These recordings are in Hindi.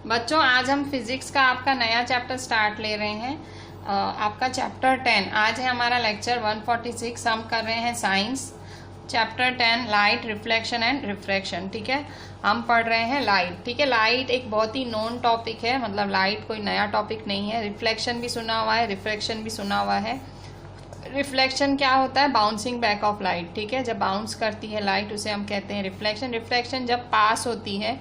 बच्चों आज हम फिजिक्स का आपका नया चैप्टर स्टार्ट ले रहे हैं। आपका चैप्टर 10 आज है हमारा लेक्चर 146। हम कर रहे हैं science chapter 10 light reflection and refraction. ठीक है, हम पढ़ रहे हैं लाइट। ठीक है, लाइट एक बहुत ही नोन टॉपिक है, मतलब लाइट कोई नया टॉपिक नहीं है। रिफ्लेक्शन भी सुना हुआ है, रिफ्रैक्शन भी सुना हुआ है। रिफ्लेक्शन क्या होता है? Bouncing back of light. ठीक है, जब बाउंस करती है लाइट उसे हम कहते हैं रिफ्लेक्शन। रिफ्लेक्शन जब पास होती है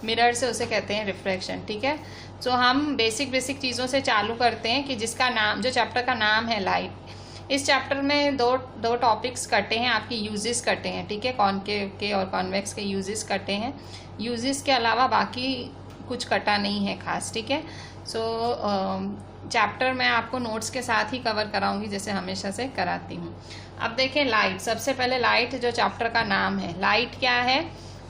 मिरर से उसे कहते हैं रिफ्रैक्शन। ठीक है, तो हम बेसिक बेसिक चीज़ों से चालू करते हैं कि जिसका नाम, जो चैप्टर का नाम है लाइट। इस चैप्टर में दो टॉपिक्स कटे हैं, आपकी यूजेस कटे हैं। ठीक है, कॉनकेव के और कॉन्वेक्स के यूजेस कटे हैं। यूजेस के अलावा बाकी कुछ कटा नहीं है खास। ठीक है, सो चैप्टर मैं आपको नोट्स के साथ ही कवर कराऊंगी जैसे हमेशा से कराती हूँ। अब देखें लाइट। सबसे पहले लाइट जो चैप्टर का नाम है, लाइट क्या है?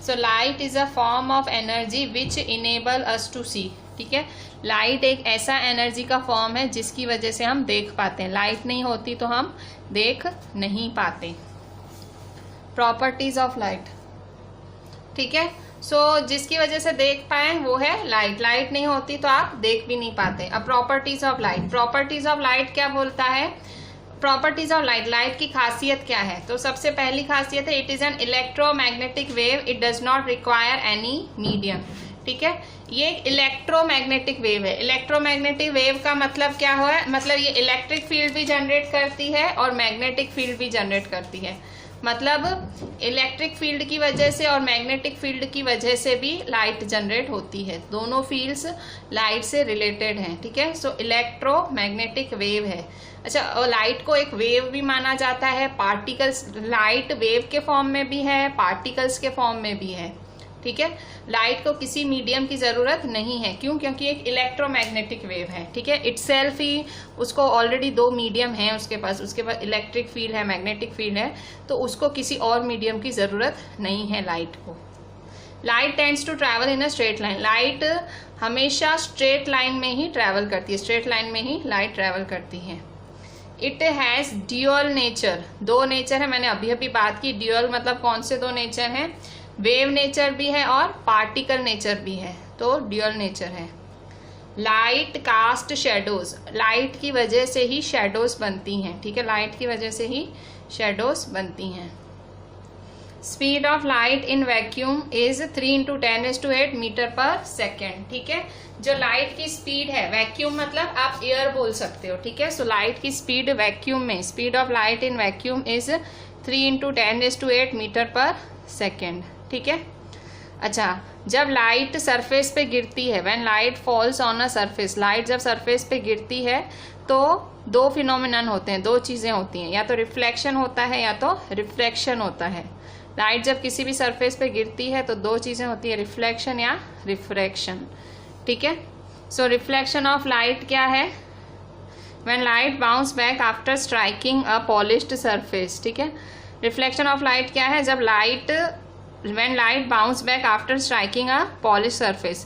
So light is a form of energy which enable us to see. ठीक है, लाइट एक ऐसा एनर्जी का फॉर्म है जिसकी वजह से हम देख पाते हैं। लाइट नहीं होती तो हम देख नहीं पाते। Properties of light. ठीक है, सो जिसकी वजह से देख पाए वो है लाइट। लाइट नहीं होती तो आप देख भी नहीं पाते। अब properties of light. Properties of light क्या बोलता है? प्रॉपर्टीज ऑफ लाइट, लाइट की खासियत क्या है? तो सबसे पहली खासियत है it is an electromagnetic wave, it does not require any medium. ठीक है, ये एक इलेक्ट्रोमैग्नेटिक वेव है। इलेक्ट्रोमैग्नेटिक वेव का मतलब क्या हुआ? मतलब ये इलेक्ट्रिक फील्ड भी जनरेट करती है और मैग्नेटिक फील्ड भी जनरेट करती है। मतलब इलेक्ट्रिक फील्ड की वजह से और मैग्नेटिक फील्ड की वजह से भी लाइट जनरेट होती है। दोनों फील्ड्स लाइट से रिलेटेड हैं। ठीक है, सो इलेक्ट्रोमैग्नेटिक वेव है। अच्छा, और लाइट को एक वेव भी माना जाता है। पार्टिकल्स, लाइट वेव के फॉर्म में भी है, पार्टिकल्स के फॉर्म में भी है। ठीक है, लाइट को किसी मीडियम की जरूरत नहीं है। क्यों? क्योंकि एक इलेक्ट्रोमैग्नेटिक वेव है। ठीक है, इटसेल्फ ही उसको ऑलरेडी दो मीडियम है उसके पास इलेक्ट्रिक फील्ड है, मैग्नेटिक फील्ड है, तो उसको किसी और मीडियम की जरूरत नहीं है लाइट को। Light tends to travel in a straight line. Light हमेशा स्ट्रेट लाइन में ही ट्रैवल करती है, स्ट्रेट लाइन में ही लाइट ट्रैवल करती है। It has dual nature. दो नेचर है, मैंने अभी बात की। ड्यूअल मतलब कौन से दो नेचर हैं? वेव नेचर भी है और पार्टिकल नेचर भी है, तो ड्यूअल नेचर है। Light cast shadows. लाइट की वजह से ही शेडोज बनती हैं। ठीक है, लाइट की वजह से ही शेडोज बनती हैं। Speed of light in vacuum is 3 × 10⁸ metre per second. ठीक है, जो लाइट की स्पीड है, वैक्यूम मतलब आप एयर बोल सकते हो। ठीक है, सो लाइट की स्पीड वैक्यूम में, speed of light in vacuum is 3 × 10⁸ metre per second. ठीक है, अच्छा, जब लाइट सरफेस पे गिरती है, when light falls on a surface, light जब सरफेस पे गिरती है तो दो फिनोमिनन होते हैं, दो चीजें होती हैं, या तो रिफ्लेक्शन होता है या तो रिफ्रैक्शन होता है। लाइट जब किसी भी सरफेस पे गिरती है तो दो चीजें होती है, रिफ्लेक्शन या रिफ्रैक्शन। ठीक है, सो रिफ्लेक्शन ऑफ लाइट क्या है? When light bounce back after striking a polished surface. ठीक है, रिफ्लेक्शन ऑफ लाइट क्या है? जब when light bounce back after striking a polished surface।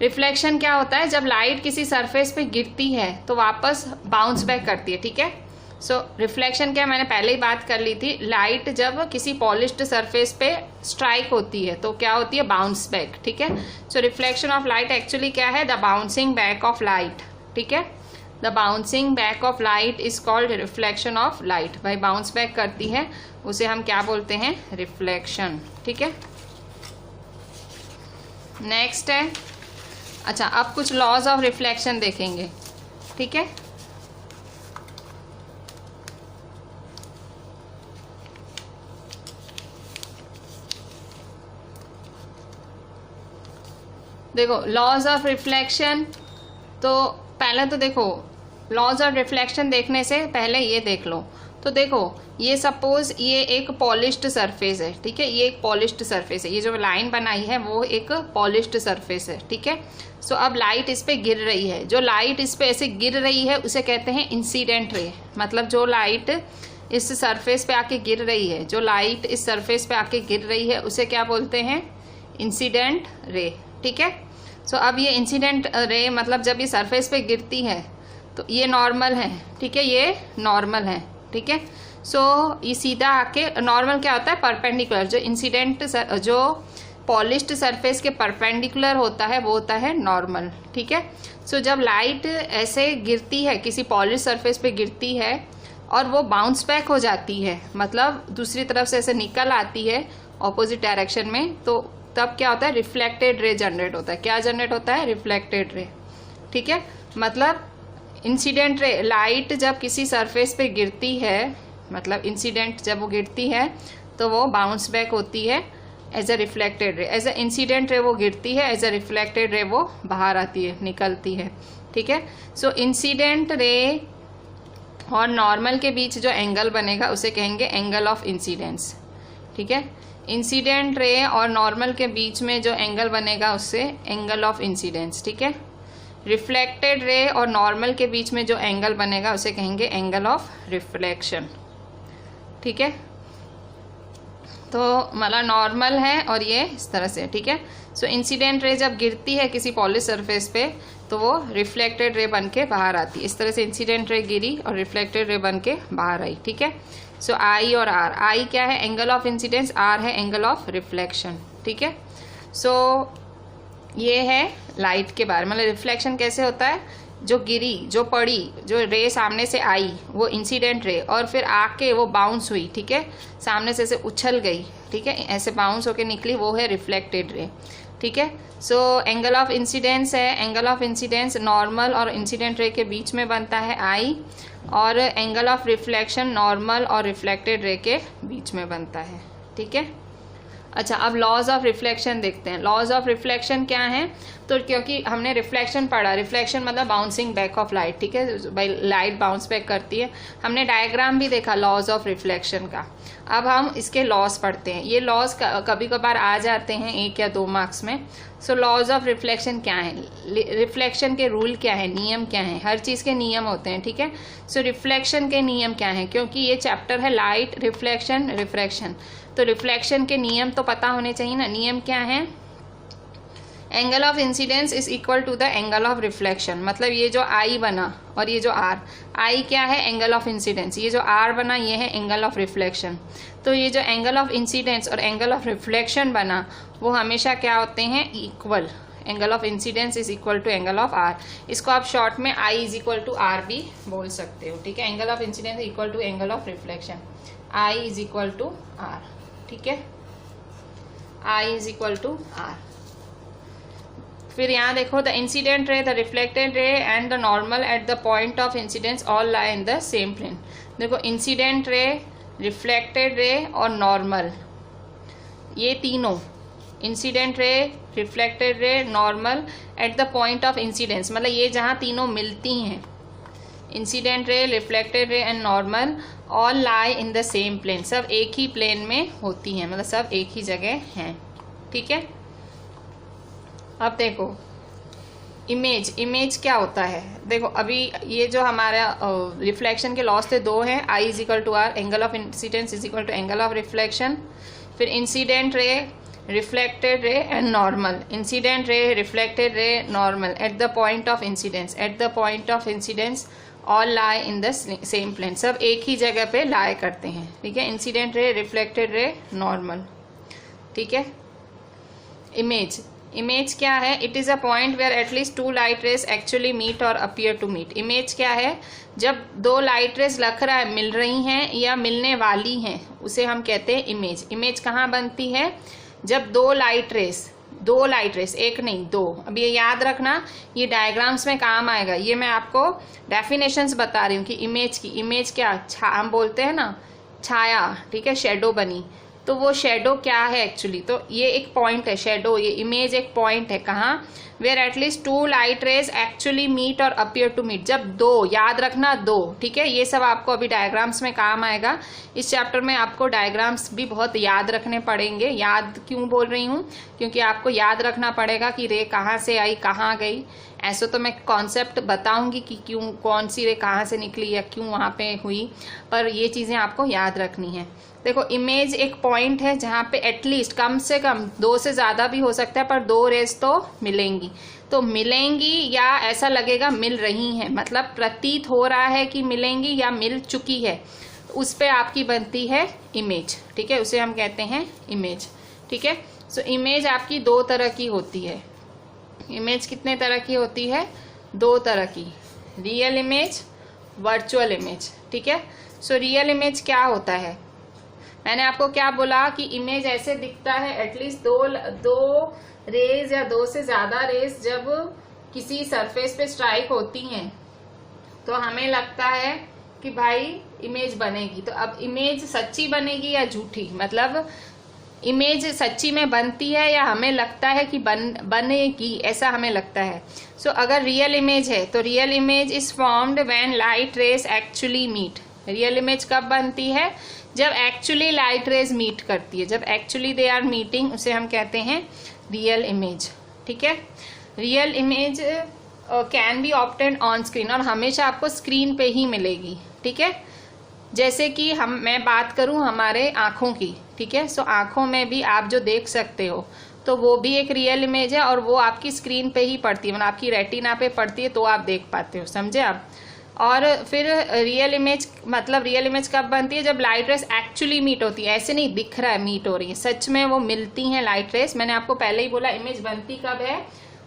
Reflection क्या होता है? जब लाइट किसी सरफेस पे गिरती है तो वापस बाउंस बैक करती है। ठीक है, सो रिफ्लेक्शन क्या, मैंने पहले ही बात कर ली थी। लाइट जब किसी पॉलिश्ड सरफेस पे स्ट्राइक होती है तो क्या होती है? Bounce back. ठीक है, सो रिफ्लेक्शन ऑफ लाइट एक्चुअली क्या है? The bouncing back of light. ठीक है, the bouncing back of light is called reflection of light. भाई बाउंस बैक करती है उसे हम क्या बोलते हैं? रिफ्लेक्शन। ठीक है, नेक्स्ट है, अच्छा अब कुछ लॉज ऑफ रिफ्लेक्शन देखेंगे। ठीक है, देखो लॉज ऑफ रिफ्लेक्शन, तो पहले तो देखो लॉज ऑफ रिफ्लेक्शन देखने से पहले ये देख लो। तो देखो ये सपोज ये एक पॉलिश्ड सरफेस है। ठीक है, ये एक पॉलिश्ड सरफेस है, ये जो लाइन बनाई है वो एक पॉलिश्ड सरफेस है। ठीक है, सो अब लाइट इस पे गिर रही है। जो लाइट इस पे ऐसे गिर रही है उसे कहते हैं इंसिडेंट रे। मतलब जो लाइट इस सरफेस पे आके गिर रही है, जो लाइट इस सरफेस पे आके गिर रही है उसे क्या बोलते हैं? Incident ray. ठीक है, सो अब ये इंसिडेंट रे मतलब जब ये सरफेस पे गिरती है तो ये नॉर्मल है। ठीक है, ये नॉर्मल है। ठीक है, सो ये सीधा आके, नॉर्मल क्या होता है? परपेंडिकुलर। जो इंसिडेंट, जो पॉलिश्ड सरफेस के परपेंडिकुलर होता है वो होता है नॉर्मल, ठीक है। सो जब लाइट ऐसे गिरती है, किसी पॉलिश सरफेस पे गिरती है और वो बाउंस बैक हो जाती है, मतलब दूसरी तरफ से ऐसे निकल आती है ऑपोजिट डायरेक्शन में, तो तब क्या होता है, रिफ्लेक्टेड रे जनरेट होता है। क्या जनरेट होता है, रिफ्लेक्टेड रे, ठीक है। मतलब इंसिडेंट रे, लाइट जब किसी सरफेस पे गिरती है, मतलब इंसिडेंट जब वो गिरती है तो वो बाउंस बैक होती है as a reflected ray. As a incident ray वो गिरती है, एज अ रिफ्लेक्टेड रे वो बाहर आती है, निकलती है, ठीक है। सो इंसिडेंट रे और नॉर्मल के बीच जो एंगल बनेगा उसे कहेंगे एंगल ऑफ इंसिडेंस, ठीक है। इंसिडेंट रे और नॉर्मल के बीच में जो एंगल बनेगा उससे एंगल ऑफ इंसिडेंस, ठीक है। रिफ्लेक्टेड रे और नॉर्मल के बीच में जो एंगल बनेगा उसे कहेंगे एंगल ऑफ रिफ्लेक्शन, ठीक है। तो मतलब नॉर्मल है और ये इस तरह से, ठीक है। सो इंसिडेंट रे जब गिरती है किसी पॉलिश सरफेस पे तो वो रिफ्लेक्टेड रे बन के बाहर आती है। इस तरह से इंसिडेंट रे गिरी और रिफ्लेक्टेड रे बन के बाहर आई, ठीक है। सो आई और आर, आई क्या है, एंगल ऑफ इंसिडेंस, आर है एंगल ऑफ रिफ्लेक्शन, ठीक है। सो ये है लाइट के बारे में, मतलब रिफ्लेक्शन कैसे होता है, जो गिरी, जो पड़ी, जो रे सामने से आई वो इंसिडेंट रे, और फिर आके वो बाउंस हुई, ठीक है, सामने से ऐसे उछल गई, ठीक है, ऐसे बाउंस होके निकली, वो है रिफ्लेक्टेड रे, ठीक है। सो एंगल ऑफ इंसिडेंस है, एंगल ऑफ इंसिडेंस नॉर्मल और इंसिडेंट रे के बीच में बनता है आई, और एंगल ऑफ रिफ्लेक्शन नॉर्मल और रिफ्लेक्टेड रे के बीच में बनता है, ठीक है। अच्छा, अब लॉज ऑफ रिफ्लेक्शन देखते हैं। लॉज ऑफ रिफ्लेक्शन क्या है, तो क्योंकि हमने रिफ्लेक्शन पढ़ा, रिफ्लेक्शन मतलब बाउंसिंग बैक ऑफ लाइट, ठीक है, भाई लाइट बाउंस बैक करती है। हमने डायग्राम भी देखा लॉज ऑफ रिफ्लेक्शन का। अब हम इसके लॉज पढ़ते हैं। ये लॉज कभी कभार आ जाते हैं 1 या 2 मार्क्स में। सो लॉज ऑफ रिफ्लेक्शन क्या है, रिफ्लेक्शन के रूल क्या है, नियम क्या है, हर चीज़ के नियम होते हैं, ठीक है। सो रिफ्लेक्शन के नियम क्या है, क्योंकि ये चैप्टर है लाइट, रिफ्लेक्शन, रिफ्रैक्शन, तो रिफ्लेक्शन के नियम तो पता होने चाहिए ना। नियम क्या है, angle of incidence is equal to the angle of reflection, मतलब ये जो आई बना और ये जो आर, आई क्या है, एंगल ऑफ इंसिडेंस, ये जो आर बना ये है एंगल ऑफ रिफ्लेक्शन। तो ये जो एंगल ऑफ इंसिडेंस और एंगल ऑफ रिफ्लेक्शन बना वो हमेशा क्या होते हैं, equal. Angle of incidence is equal to angle of r, इसको आप शॉर्ट में i is equal to r भी बोल सकते हो, ठीक है। Angle of incidence equal to angle of reflection, i is equal to r, ठीक है, i is equal to r. फिर यहाँ देखो, the incident ray, the reflected ray and the normal at the point of incidence all lie in the same plane. देखो इंसिडेंट रे, रिफ्लेक्टेड रे और नॉर्मल, ये तीनों, incident ray, reflected ray, normal at the point of incidence, मतलब ये जहाँ तीनों मिलती हैं, incident ray, reflected ray and normal, all lie in the same plane, सब एक ही प्लेन में होती हैं, मतलब सब एक ही जगह हैं, ठीक है। अब देखो इमेज, इमेज क्या होता है, देखो अभी ये जो हमारा रिफ्लेक्शन के लॉस थे 2 हैं, I is equal to R, angle of incidence is equal to angle of reflection, फिर incident ray, reflected ray and normal, incident ray, reflected ray, normal at the point of incidence, at the point of incidence all lie in the same plane, सब एक ही जगह पे लाई करते हैं, ठीक है। Incident ray, reflected ray, normal, ठीक है। इमेज, इमेज क्या है, it is a point where at least 2 light rays actually meet और अपीयर टू मीट। इमेज क्या है, जब 2 लाइट रेज लग रहा है, मिल रही हैं या मिलने वाली हैं, उसे हम कहते हैं इमेज। इमेज कहाँ बनती है, जब 2 लाइट रेज, 2 लाइट रेज, एक नहीं 2। अब ये याद रखना, ये डायग्राम्स में काम आएगा, ये मैं आपको डेफिनेशंस बता रही हूँ कि इमेज की, इमेज क्या, हम बोलते हैं ना छाया, ठीक है, शेडो बनी, तो वो शेडो क्या है एक्चुअली, तो ये एक पॉइंट है शेडो, ये इमेज एक पॉइंट है, कहाँ, where at least 2 light rays actually meet और अपीयर टू मीट, जब 2, याद रखना 2, ठीक है। ये सब आपको अभी डायग्राम्स में काम आएगा। इस चैप्टर में आपको डायग्राम्स भी बहुत याद रखने पड़ेंगे। याद क्यों बोल रही हूँ, क्योंकि आपको याद रखना पड़ेगा कि रे कहाँ से आई, कहाँ गई। ऐसे तो मैं कॉन्सेप्ट बताऊंगी कि क्यों, कौन सी रे कहाँ से निकली या क्यों वहाँ पे हुई, पर ये चीज़ें आपको याद रखनी है। देखो इमेज एक पॉइंट है जहाँ पे एटलीस्ट, कम से कम 2 से ज़्यादा भी हो सकता है, पर 2 रेज तो मिलेंगी, तो मिलेंगी या ऐसा लगेगा मिल रही हैं, मतलब प्रतीत हो रहा है कि मिलेंगी या मिल चुकी है, उस पे आपकी बनती है इमेज, ठीक है, उसे हम कहते हैं इमेज, ठीक है। सो इमेज आपकी दो तरह की होती है। इमेज कितने तरह की होती है? दो तरह की, रियल इमेज, वर्चुअल इमेज। ठीक है, सो रियल इमेज क्या होता है? मैंने आपको क्या बोला कि इमेज ऐसे दिखता है, एटलीस्ट दो रेज या दो से ज्यादा रेज जब किसी सरफेस पे स्ट्राइक होती हैं तो हमें लगता है कि भाई इमेज बनेगी। तो अब इमेज सच्ची बनेगी या झूठी, मतलब इमेज सच्ची में बनती है या हमें लगता है कि बनेगी, ऐसा हमें लगता है। सो अगर रियल इमेज है तो real image is formed when light rays actually meet. Real image कब बनती है? जब एक्चुअली लाइट रेज मीट करती है, जब एक्चुअली दे आर मीटिंग, उसे हम कहते हैं रियल इमेज। ठीक है, real image can be obtained on screen, और हमेशा आपको स्क्रीन पे ही मिलेगी। ठीक है, जैसे कि मैं बात करूं हमारे आंखों की। ठीक है, सो आंखों में भी आप जो देख सकते हो तो वो भी एक रियल इमेज है, और वो आपकी स्क्रीन पे ही पड़ती है, मतलब आपकी रेटिना पे पड़ती है तो आप देख पाते हो। समझे आप? और फिर रियल इमेज, मतलब रियल इमेज कब बनती है? जब लाइट रेस एक्चुअली मीट होती है। ऐसे नहीं दिख रहा है मीट हो रही है, सच में वो मिलती हैं लाइट रेस। मैंने आपको पहले ही बोला इमेज बनती कब है?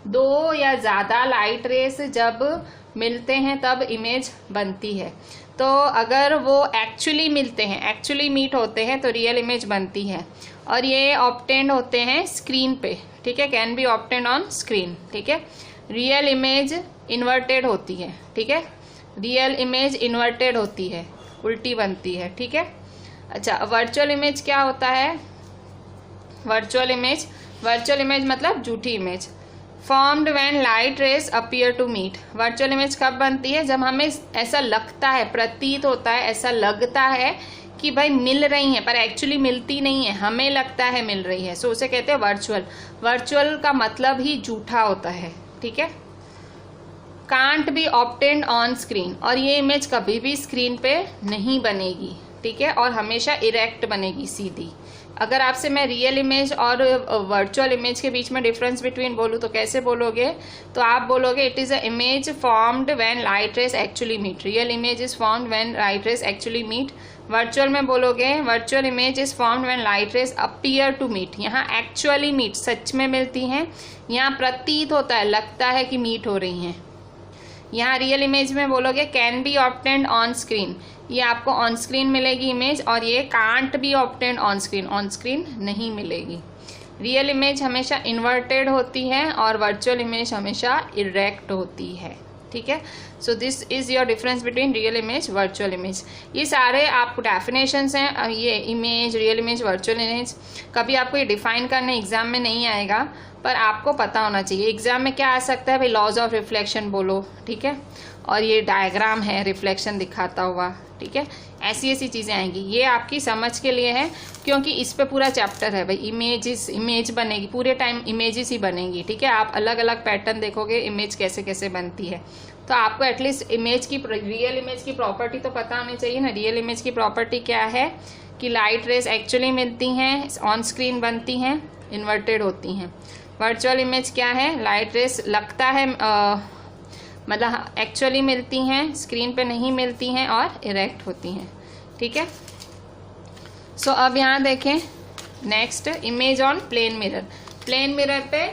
दो या ज्यादा लाइट रेस जब मिलते हैं तब इमेज बनती है। तो अगर वो एक्चुअली मिलते हैं, एक्चुअली मीट होते हैं, तो रियल इमेज बनती है, और ये ऑब्टेन्ड होते हैं स्क्रीन पे। ठीक है, can be obtained on screen. ठीक है, रियल इमेज इन्वर्टेड होती है। ठीक है, रियल इमेज इन्वर्टेड होती है, उल्टी बनती है। ठीक है, अच्छा वर्चुअल इमेज क्या होता है? वर्चुअल इमेज मतलब झूठी image. Formed when light rays appear to meet. Virtual image कब बनती है? जब हमें ऐसा लगता है, प्रतीत होता है, ऐसा लगता है कि भाई मिल रही हैं, पर एक्चुअली मिलती नहीं है, हमें लगता है मिल रही है, सो उसे कहते हैं वर्चुअल। वर्चुअल का मतलब ही झूठा होता है। ठीक है, can't be obtained on screen, और ये इमेज कभी भी स्क्रीन पे नहीं बनेगी। ठीक है, और हमेशा इरेक्ट बनेगी, सीधी। अगर आपसे मैं रियल इमेज और वर्चुअल इमेज के बीच में डिफरेंस बिटवीन बोलूँ तो कैसे बोलोगे? तो आप बोलोगे it is a image formed when light rays actually meet. Real image is formed when light rays actually meet. Virtual में बोलोगे virtual image is formed when light rays appear to meet. यहाँ एक्चुअली मीट, सच में मिलती हैं, यहाँ प्रतीत होता है, लगता है कि मीट हो रही हैं। यहाँ रियल इमेज में बोलोगे can be obtained on screen, ये आपको ऑन स्क्रीन मिलेगी इमेज, और ये can't be obtained on screen नहीं मिलेगी। रियल इमेज हमेशा इन्वर्टेड होती है और वर्चुअल इमेज हमेशा इरेक्ट होती है। ठीक है, so this is your difference between real image, virtual image. ये सारे आपको डेफिनेशंस हैं, ये image, real image, virtual image. कभी आपको ये डिफाइन करने एग्जाम में नहीं आएगा, पर आपको पता होना चाहिए। एग्जाम में क्या आ सकता है? भाई लॉज ऑफ रिफ्लेक्शन बोलो। ठीक है, और ये डायग्राम है रिफ्लेक्शन दिखाता हुआ। ठीक है, ऐसी चीजें आएंगी, ये आपकी समझ के लिए है, क्योंकि इस पे पूरा चैप्टर है। भाई इमेज बनेगी, पूरे टाइम इमेजेस ही बनेगी। ठीक है, आप अलग अलग पैटर्न देखोगे इमेज कैसे कैसे बनती है, तो आपको एटलीस्ट इमेज की, रियल इमेज की प्रॉपर्टी तो पता होनी चाहिए ना। रियल इमेज की प्रॉपर्टी क्या है? कि लाइट रेज एक्चुअली मिलती हैं, ऑन स्क्रीन बनती हैं, इन्वर्टेड होती हैं। वर्चुअल इमेज क्या है? लाइट रेज लगता है, मतलब एक्चुअली मिलती हैं, स्क्रीन पे नहीं मिलती हैं और इरेक्ट होती हैं। ठीक है, सो अब यहाँ देखें next, image on plane mirror. Plane mirror पे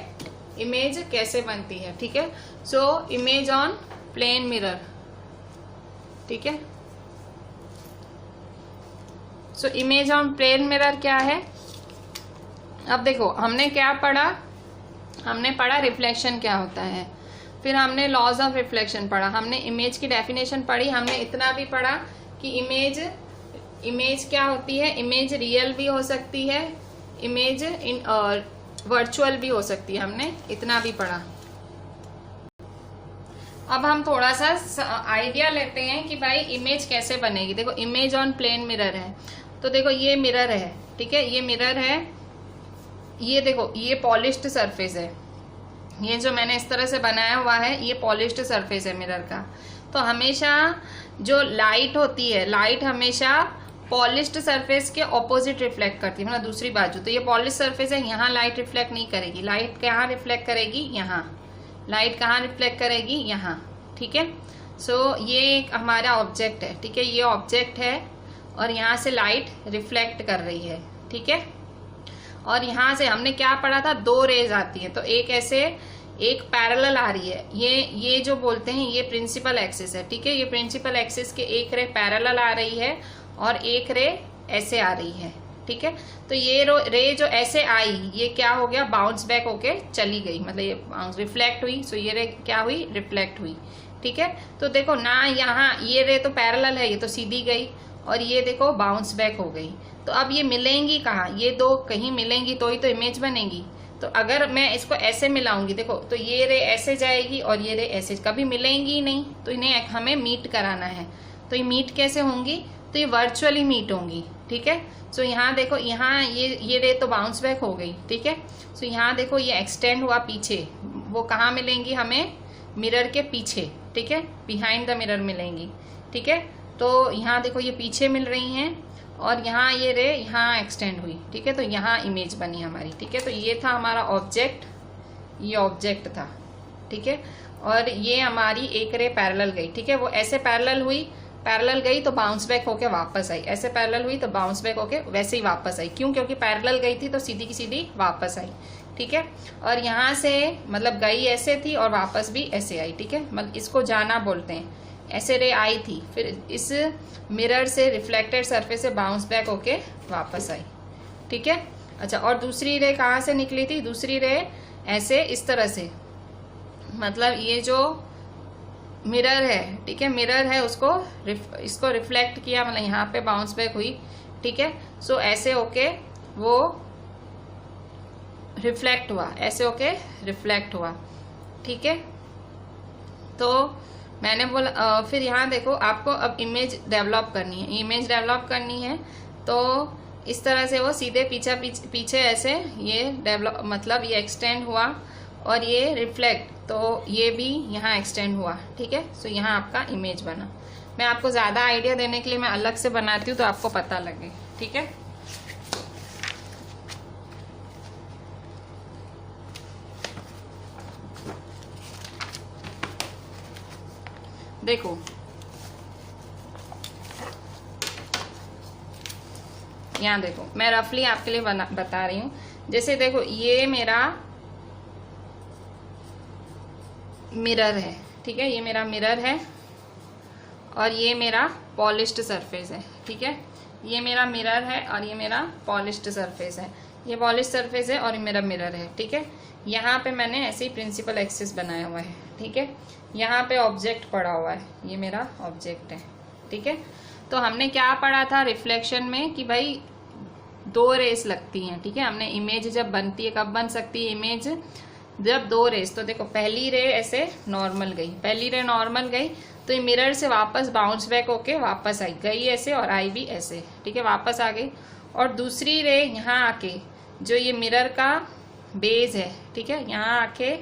इमेज कैसे बनती है? ठीक है, so image on plane mirror. ठीक है, so image on plane mirror क्या है? अब देखो हमने क्या पढ़ा? हमने पढ़ा रिफ्लेक्शन क्या होता है, फिर हमने लॉज ऑफ रिफ्लेक्शन पढ़ा, हमने इमेज की डेफिनेशन पढ़ी, हमने इतना भी पढ़ा कि इमेज क्या होती है। इमेज रियल भी हो सकती है, इमेज वर्चुअल भी हो सकती है, हमने इतना भी पढ़ा। अब हम थोड़ा सा आइडिया लेते हैं कि भाई इमेज कैसे बनेगी। देखो इमेज ऑन प्लेन मिरर है, तो देखो ये मिरर है। ठीक है, ये मिरर है, ये देखो ये पॉलिश्ड सरफेस है, ये जो मैंने इस तरह से बनाया हुआ है ये पॉलिश्ड सरफेस है मिरर का। तो हमेशा जो लाइट होती है, लाइट हमेशा पॉलिश्ड सरफेस के ऑपोजिट रिफ्लेक्ट करती है, मतलब दूसरी बाजू। तो ये पॉलिश्ड सरफेस है, यहाँ लाइट रिफ्लेक्ट नहीं करेगी। लाइट कहाँ रिफ्लेक्ट करेगी? यहाँ। लाइट कहाँ रिफ्लेक्ट करेगी? यहाँ। ठीक है, सो ये एक हमारा ऑब्जेक्ट है। ठीक है, ये ऑब्जेक्ट है और यहाँ से लाइट रिफ्लेक्ट कर रही है। ठीक है, और यहाँ से हमने क्या पढ़ा था, 2 रेज आती है, तो एक ऐसे एक पैरेलल आ रही है, ये जो बोलते हैं ये प्रिंसिपल एक्सिस है, ठीक है। ये प्रिंसिपल एक्सिस के एक रे पैरेलल आ रही है और एक रे ऐसे आ रही है, ठीक है। तो ये रे जो ऐसे आई ये क्या हो गया, बाउंस बैक होके चली गई, मतलब ये रिफ्लेक्ट हुई। सो ये रे क्या हुई, रिफ्लेक्ट हुई, ठीक है। तो देखो ना, यहाँ ये रे तो पैरेलल है, ये तो सीधी गई, और ये देखो बाउंस बैक हो गई। तो अब ये मिलेंगी कहाँ, ये दो कहीं मिलेंगी तो ही तो इमेज बनेगी। तो अगर मैं इसको ऐसे मिलाऊंगी, देखो तो ये रे ऐसे जाएगी और ये रे ऐसे, कभी मिलेंगी ही नहीं, तो इन्हें हमें मीट कराना है। तो ये मीट कैसे होंगी, तो ये वर्चुअली मीट होंगी, ठीक है। सो यहाँ देखो, यहाँ ये रे तो बाउंस बैक हो गई, ठीक है। सो यहाँ देखो ये एक्सटेंड हुआ पीछे, वो कहाँ मिलेंगी हमें, मिरर के पीछे, ठीक है, बिहाइंड द मिरर मिलेंगी, ठीक है। तो यहाँ देखो ये पीछे मिल रही हैं और यहाँ ये रे यहाँ एक्सटेंड हुई, ठीक है। तो यहाँ इमेज बनी हमारी, ठीक है। तो ये था हमारा ऑब्जेक्ट, ये ऑब्जेक्ट था, ठीक है। और ये हमारी एक रे पैरेलल गई, ठीक है। वो ऐसे पैरेलल हुई, पैरेलल गई तो बाउंस बैक होके वापस आई, ऐसे पैरेलल हुई तो बाउंस बैक होके वैसे ही वापस आई, क्यों, क्योंकि पैरेलल गई थी तो सीधी की सीधी वापस आई, ठीक है। और यहाँ से मतलब गई ऐसे थी और वापस भी ऐसे आई, ठीक है। मतलब इसको जाना बोलते हैं। ऐसे रे आई थी, फिर इस मिरर से रिफ्लेक्टेड सरफेस से बाउंस बैक होके वापस आई, ठीक है। अच्छा, और दूसरी रे कहाँ से निकली थी, दूसरी रे ऐसे इस तरह से, मतलब ये जो मिरर है, ठीक है, मिरर है उसको इसको रिफ्लेक्ट किया, मतलब यहाँ पे बाउंस बैक हुई, ठीक है। सो ऐसे होके वो रिफ्लेक्ट हुआ, ऐसे होके रिफ्लेक्ट हुआ, ठीक है। तो मैंने बोला फिर यहाँ देखो आपको अब इमेज डेवलप करनी है, इमेज डेवलप करनी है तो इस तरह से वो सीधे पीछे ऐसे ये डेवलप, मतलब ये एक्सटेंड हुआ और ये रिफ्लेक्ट, तो ये भी यहाँ एक्सटेंड हुआ, ठीक है। सो यहाँ आपका इमेज बना। मैं आपको ज़्यादा आइडिया देने के लिए मैं अलग से बनाती हूँ तो आपको पता लगे, ठीक है। देखो यहाँ देखो, मैं रफली आपके लिए बता रही हूँ। जैसे देखो ये मेरा मिरर है, ठीक है, ये मेरा मिरर है और ये मेरा पॉलिश्ड सरफेस है, ठीक है। ये मेरा मिरर है और ये मेरा पॉलिश्ड सरफेस है, ये पॉलिश्ड सरफेस है और ये मेरा मिरर है, ठीक है। यहाँ पे मैंने ऐसे ही प्रिंसिपल एक्सिस बनाया हुआ है, ठीक है। यहाँ पे ऑब्जेक्ट पड़ा हुआ है, ये मेरा ऑब्जेक्ट है, ठीक है। तो हमने क्या पढ़ा था रिफ्लेक्शन में कि भाई 2 रेस लगती हैं, ठीक है। हमने इमेज जब बनती है, कब बन सकती है इमेज, जब 2 रेस, तो देखो पहली रे ऐसे नॉर्मल गई, पहली रे नॉर्मल गई तो ये मिरर से वापस बाउंस बैक होके वापस आई, गई ऐसे और आई भी ऐसे, ठीक है, वापस आ गई। और दूसरी रे यहाँ आके, जो ये मिरर का बेस है, ठीक है, यहाँ आके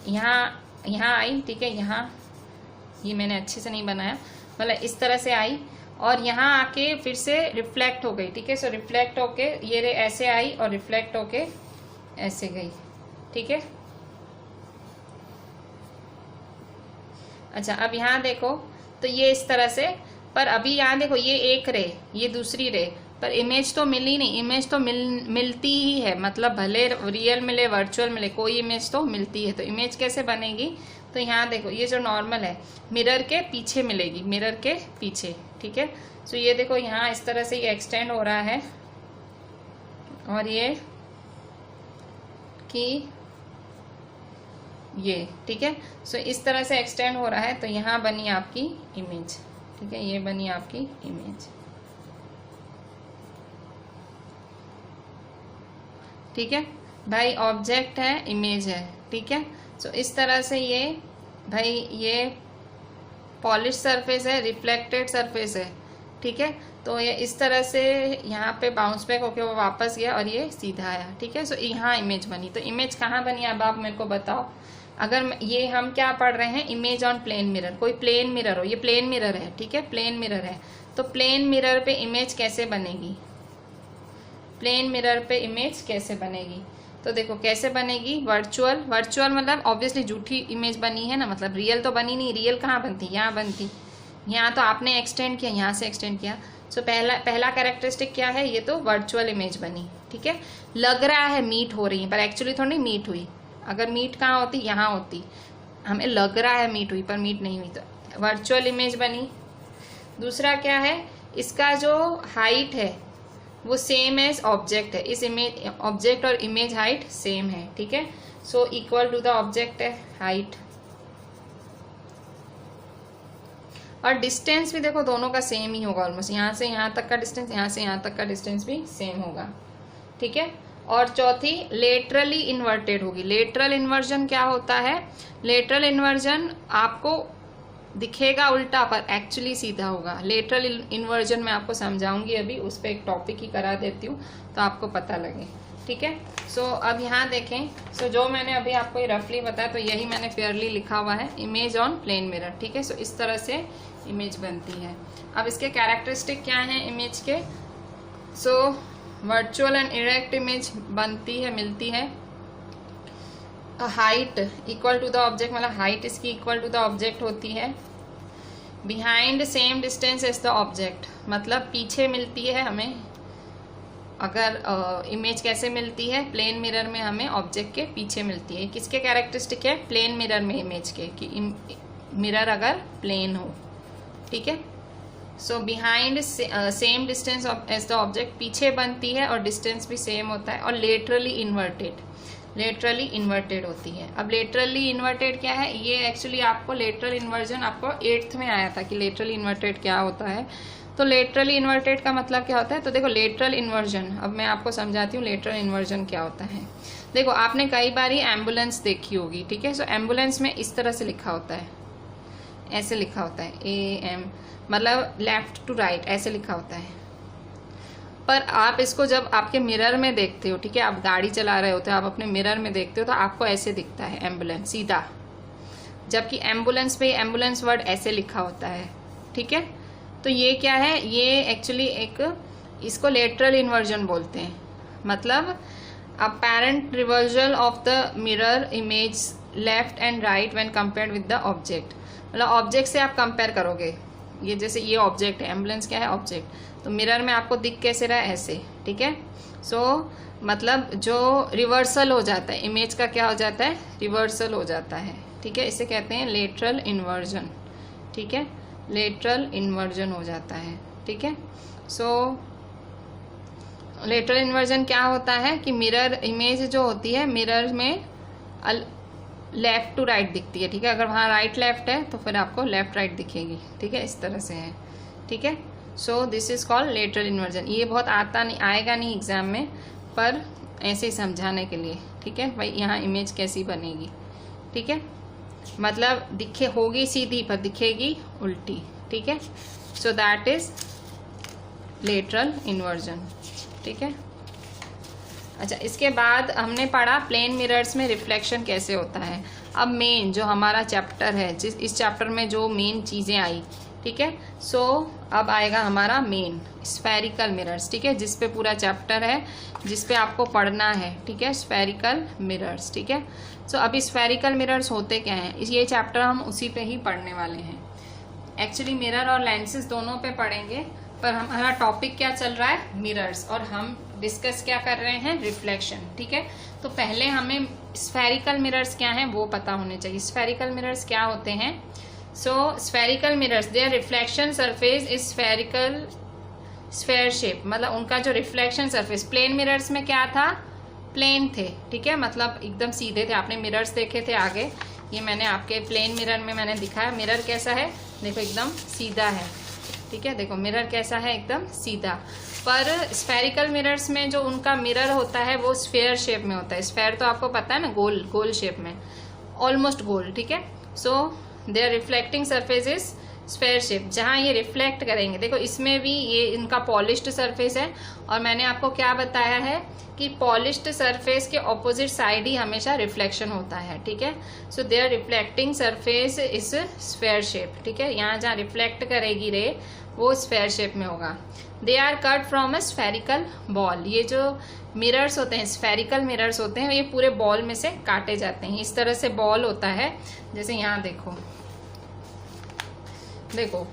यहाँ आई, ठीक है। यहाँ ये मैंने अच्छे से नहीं बनाया, मतलब इस तरह से आई और यहाँ आके फिर से रिफ्लेक्ट हो गई, ठीक है। सो रिफ्लेक्ट होके ये रे ऐसे आई और रिफ्लेक्ट होके ऐसे गई, ठीक है। अच्छा, अब यहाँ देखो तो ये इस तरह से, पर अभी यहाँ देखो ये एक रे, ये दूसरी रे, पर इमेज तो मिली नहीं, इमेज तो मिलती ही है, मतलब भले रियल मिले वर्चुअल मिले, कोई इमेज तो मिलती है। तो इमेज कैसे बनेगी, तो यहाँ देखो ये जो नॉर्मल है मिरर के पीछे मिलेगी, मिरर के पीछे, ठीक है। सो ये देखो यहाँ इस तरह से ये एक्सटेंड हो रहा है और ये कि ये, ठीक है। सो इस तरह से एक्सटेंड हो रहा है, तो यहाँ बनी आपकी इमेज, ठीक है, ये बनी आपकी इमेज, ठीक है भाई। ऑब्जेक्ट है, इमेज है, ठीक है। सो इस तरह से ये भाई ये पॉलिश सरफेस है, रिफ्लेक्टेड सरफेस है, ठीक है। तो ये इस तरह से यहाँ पे बाउंस बैक होके वो वापस गया और ये सीधा आया, ठीक है। सो यहाँ इमेज बनी। तो इमेज कहाँ बनी, अब आप मेरे को बताओ। अगर ये हम क्या पढ़ रहे हैं, इमेज ऑन प्लेन मिरर, कोई प्लेन मिरर हो, ये प्लेन मिरर है, ठीक है, प्लेन मिरर है। तो प्लेन मिरर पे इमेज कैसे बनेगी, प्लेन मिरर पे इमेज कैसे बनेगी, तो देखो कैसे बनेगी, वर्चुअल, वर्चुअल मतलब ऑब्वियसली झूठी इमेज बनी है ना, मतलब रियल तो बनी नहीं, रियल कहाँ बनती, यहाँ बनती, यहाँ तो आपने एक्सटेंड किया, यहाँ से एक्सटेंड किया, सो पहला कैरेक्टरिस्टिक क्या है, ये तो वर्चुअल इमेज बनी, ठीक है। लग रहा है मीट हो रही है पर एक्चुअली थोड़ी मीट हुई। अगर मीट कहाँ होती, यहाँ होती। हमें लग रहा है मीट हुई पर मीट नहीं हुई, तो वर्चुअल इमेज बनी। दूसरा क्या है, इसका जो हाइट है वो सेम एज ऑब्जेक्ट है। इस इमेज ऑब्जेक्ट और इमेज हाइट सेम है, ठीक है। So equal to the object है हाइट। और डिस्टेंस भी देखो दोनों का सेम ही होगा ऑलमोस्ट। यहाँ से यहाँ तक का डिस्टेंस, यहाँ से यहाँ तक का डिस्टेंस भी सेम होगा, ठीक है। और चौथी लेटरली इन्वर्टेड होगी। लेटरल इन्वर्जन क्या होता है, लेटरल इन्वर्जन आपको दिखेगा उल्टा पर एक्चुअली सीधा होगा। लेटरल इन्वर्जन मैं आपको समझाऊंगी अभी, उस पर एक टॉपिक ही करा देती हूँ तो आपको पता लगे, ठीक है। सो अब यहाँ देखें, सो जो मैंने अभी आपको ये रफली बताया तो यही मैंने फेयरली लिखा हुआ है, इमेज ऑन प्लेन मिरर, ठीक है। सो इस तरह से इमेज बनती है। अब इसके कैरेक्टरिस्टिक क्या हैं इमेज के, so virtual and erect image बनती है, मिलती है। Height equal to the object, मतलब हाइट इसकी इक्वल टू द ऑब्जेक्ट होती है। Behind same distance as the object, मतलब पीछे मिलती है हमें। अगर इमेज कैसे मिलती है, प्लेन मिरर में हमें ऑब्जेक्ट के पीछे मिलती है। किसके कैरेक्टरिस्टिक है, प्लेन मिरर में इमेज के, कि मिरर अगर प्लेन हो, ठीक है। So behind same distance as the object, पीछे बनती है और डिस्टेंस भी सेम होता है। और लेटरली इन्वर्टेड, लेटरली इन्वर्टेड होती है। अब लेटरली इन्वर्टेड क्या है, ये एक्चुअली आपको लेटरल इन्वर्जन आपको 8th में आया था कि लेटरली इन्वर्टेड क्या होता है। तो लेटरली इन्वर्टेड का मतलब क्या होता है, तो देखो लेटरल इन्वर्जन, अब मैं आपको समझाती हूँ लेटरल इन्वर्जन क्या होता है। देखो आपने कई बार एम्बुलेंस देखी होगी, ठीक है। सो एम्बुलेंस में इस तरह से लिखा होता है, ऐसे लिखा होता है AM, मतलब लेफ्ट टू राइट ऐसे लिखा होता है। पर आप इसको जब आपके मिरर में देखते हो, ठीक है, आप गाड़ी चला रहे होते हो, आप अपने मिरर में देखते हो तो आपको ऐसे दिखता है एम्बुलेंस सीधा, जबकि एम्बुलेंस पे एम्बुलेंस वर्ड ऐसे लिखा होता है, ठीक है। तो ये क्या है, ये एक्चुअली एक, इसको लेटरल इन्वर्जन बोलते हैं। मतलब apparent reversal of the mirror image left and right when compared with the object, मतलब ऑब्जेक्ट से आप कंपेयर करोगे। ये जैसे ये ऑब्जेक्ट है, एम्बुलेंस क्या है ऑब्जेक्ट, तो मिरर में आपको दिख कैसे रहा है, ऐसे, ठीक है। सो मतलब जो रिवर्सल हो जाता है इमेज का, क्या हो जाता है, रिवर्सल हो जाता है, ठीक है। इसे कहते हैं लेटरल इन्वर्जन, ठीक है, लेटरल इन्वर्जन हो जाता है, ठीक है। सो लेटरल इन्वर्जन क्या होता है कि मिरर इमेज जो होती है मिरर में लेफ्ट टू राइट दिखती है, ठीक है। अगर वहाँ राइट लेफ्ट है तो फिर आपको लेफ्ट राइट दिखेगी, ठीक है, इस तरह से है, ठीक है। So this is called lateral inversion. ये बहुत आएगा नहीं एग्जाम में, पर ऐसे ही समझाने के लिए, ठीक है। भाई यहाँ इमेज कैसी बनेगी, ठीक है, मतलब होगी सीधी पर दिखेगी उल्टी, ठीक है। So that is lateral inversion, ठीक है। अच्छा, इसके बाद हमने पढ़ा प्लेन मिरर्स में रिफ्लेक्शन कैसे होता है। अब मेन जो हमारा चैप्टर है, इस चैप्टर में जो मेन चीज़ें आई, ठीक है। सो अब आएगा हमारा मेन स्फेरिकल मिरर्स, ठीक है, जिस पे पूरा चैप्टर है, जिस पे आपको पढ़ना है, ठीक है, स्फेरिकल मिरर्स, ठीक है। सो अभी स्फेरिकल मिरर्स होते क्या हैं, ये चैप्टर हम उसी पे ही पढ़ने वाले हैं। एक्चुअली मिरर और लेंसेज दोनों पे पढ़ेंगे, पर हमारा टॉपिक क्या चल रहा है, मिरर्स, और हम डिस्कस क्या कर रहे हैं, रिफ्लेक्शन, ठीक है। तो पहले हमें स्फेरिकल मिरर्स क्या हैं वो पता होने चाहिए। स्फेरिकल मिरर्स क्या होते हैं, so spherical mirrors their reflection surface is spherical sphere shape, मतलब उनका जो रिफ्लेक्शन सरफेस, प्लेन मिरर्स में क्या था, प्लेन थे, ठीक है, मतलब एकदम सीधे थे। आपने मिरर्स देखे थे आगे, ये मैंने आपके प्लेन मिरर में मैंने दिखाया। मिरर कैसा है, देखो एकदम सीधा है, ठीक है, देखो मिरर कैसा है, एकदम सीधा। पर स्फेरिकल मिरर्स में जो उनका मिरर होता है वो स्फेयर शेप में होता है। स्फेयर तो आपको पता है ना, गोल गोल शेप में, ऑलमोस्ट गोल, ठीक है। So their reflecting surface is sphere shape, जहाँ ये रिफ्लेक्ट करेंगे। देखो इसमें भी ये इनका पॉलिश्ड सरफेस है, और मैंने आपको क्या बताया है कि पॉलिश्ड सरफेस के ऑपोजिट साइड ही हमेशा रिफ्लेक्शन होता है, ठीक है। So their reflecting surface is sphere shape, ठीक है। यहाँ जहाँ रिफ्लेक्ट करेगी रे वो स्फेयर शेप में होगा। They are cut from a spherical ball, ये जो मिरर्स होते हैं, स्फेरिकल मिरर्स होते हैं, ये पूरे बॉल में से काटे जाते हैं। इस तरह से बॉल होता है, जैसे यहाँ देखो, देखो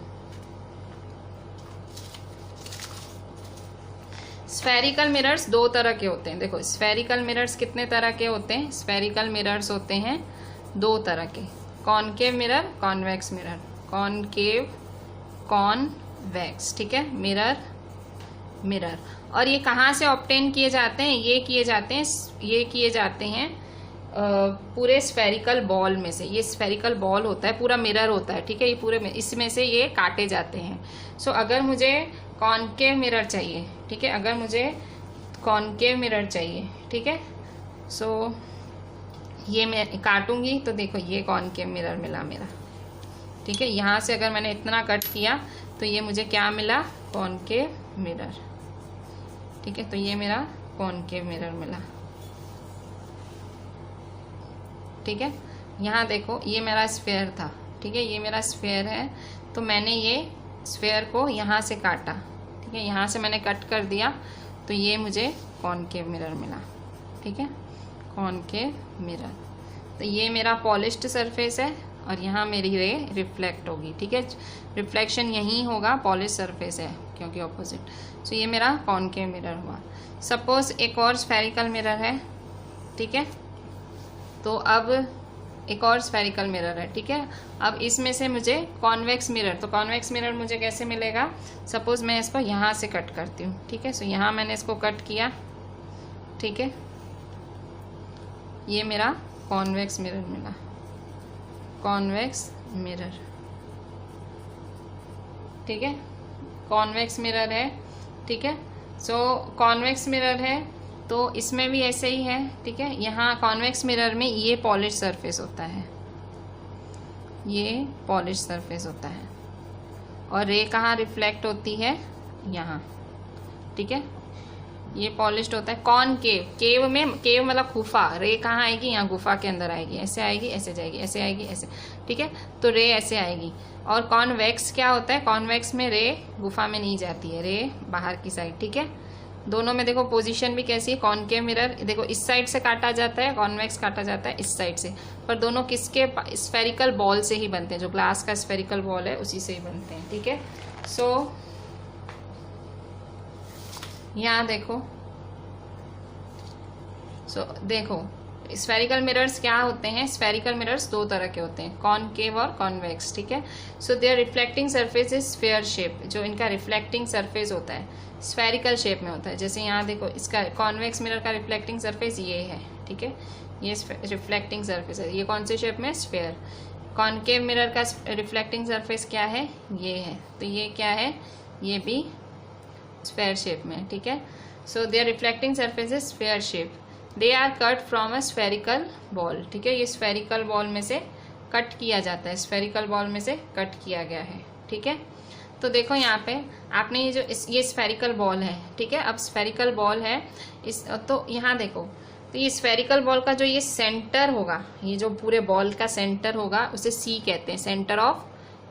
स्फेरिकल मिरर्स दो तरह के होते हैं। देखो स्फेरिकल मिरर्स कितने तरह के होते हैं? स्फेरिकल मिरर्स होते हैं दो तरह के, concave mirror, convex mirror. Concave, convex, ठीक है, मिरर, मिरर। और ये कहाँ से ऑब्टेन किए जाते हैं? ये किए जाते हैं पूरे स्फेरिकल बॉल में से। ये स्फेरिकल बॉल होता है, पूरा मिरर होता है, ठीक है, ये पूरे इसमें से ये काटे जाते हैं। सो अगर मुझे कॉनकेव मिरर चाहिए, ठीक है, अगर मुझे कॉनकेव मिरर चाहिए, ठीक है, सो ये मैं काटूंगी तो देखो ये कॉनकेव मिरर मिला मेरा, ठीक है। यहाँ से अगर मैंने इतना कट किया तो ये मुझे क्या मिला? कॉनकेव मिरर, ठीक है। तो ये मेरा कॉनकेव मिरर मिला, ठीक है। यहाँ देखो ये मेरा स्फेयर था, ठीक है, ये मेरा स्फेयर है, तो मैंने ये स्फेयर को यहाँ से काटा, ठीक है, यहाँ से मैंने कट कर दिया, तो ये मुझे कॉनकेव मिरर मिला, ठीक है, कॉनकेव मिरर। तो ये मेरा पॉलिश्ड सरफेस है और यहाँ मेरी रे रिफ्लेक्ट होगी, ठीक है, रिफ्लेक्शन यहीं होगा, पॉलिश सरफेस है क्योंकि ऑपोजिट। सो ये मेरा कॉनकेव मिरर हुआ। सपोज एक और स्फेरिकल मिरर है, ठीक है, तो अब एक और स्फेरिकल मिरर है, ठीक है। अब इसमें से मुझे कॉन्वेक्स मिरर, तो कॉन्वेक्स मिरर मुझे कैसे मिलेगा? सपोज मैं इसको यहाँ से कट करती हूँ, ठीक है, सो यहाँ मैंने इसको कट किया, ठीक है, ये मेरा कॉन्वेक्स मिरर मिला, कॉन्वेक्स मिरर, ठीक है, कॉन्वेक्स मिरर है, ठीक है। सो कॉन्वेक्स मिरर है तो इसमें भी ऐसे ही है, ठीक है। यहाँ कॉन्वेक्स मिरर में ये पॉलिश सरफेस होता है, ये पॉलिश सरफेस होता है, और रे कहाँ रिफ्लेक्ट होती है? यहाँ, ठीक है, ये पॉलिश्ड होता है। कॉनकेव, केव में, केव मतलब गुफा, रे कहाँ आएगी? यहाँ गुफा के अंदर आएगी, ऐसे आएगी, ऐसे जाएगी, ऐसे आएगी, ऐसे, ठीक है, तो रे ऐसे आएगी। और कॉन्वेक्स क्या होता है? कॉन्वेक्स में रे गुफा में नहीं जाती है, रे बाहर की साइड, ठीक है। दोनों में देखो पोजीशन भी कैसी है? कॉनकेव मिरर देखो इस साइड से काटा जाता है, कॉन्वेक्स काटा जाता है इस साइड से, पर दोनों किसके? स्फेरिकल बॉल से ही बनते हैं, जो ग्लास का स्फेरिकल बॉल है उसी से ही बनते हैं, ठीक है। सो यहाँ देखो, देखो स्फेरिकल मिरर्स क्या होते हैं? स्फेरिकल मिरर्स दो तरह के होते हैं, कॉनकेव और कॉन्वेक्स, ठीक है। So their reflecting surface is sphere shape, जो इनका रिफ्लेक्टिंग सरफेस होता है स्फेरिकल शेप में होता है। जैसे यहाँ देखो इसका कॉन्वेक्स मिरर का रिफ्लेक्टिंग सरफेस ये है, ठीक है, ये रिफ्लेक्टिंग सरफेस है, ये कौन से शेप में? स्फेयर। कॉनकेव मिरर का रिफ्लेक्टिंग सरफेस क्या है? ये है, तो ये क्या है? ये भी स्फेयर शेप में, ठीक है। So their reflecting surface is sphere shape, they are cut from a spherical ball, ठीक है, ये स्फेरिकल बॉल में से कट किया जाता है, स्फेरिकल बॉल में से कट किया गया है, ठीक है। तो देखो यहाँ पे आपने ये जो ये स्फेरिकल बॉल है, ठीक है, अब स्फेरिकल बॉल है इस, तो यहाँ देखो, तो ये स्फेरिकल बॉल का जो ये सेंटर होगा, ये जो पूरे बॉल का सेंटर होगा उसे सी कहते हैं, सेंटर ऑफ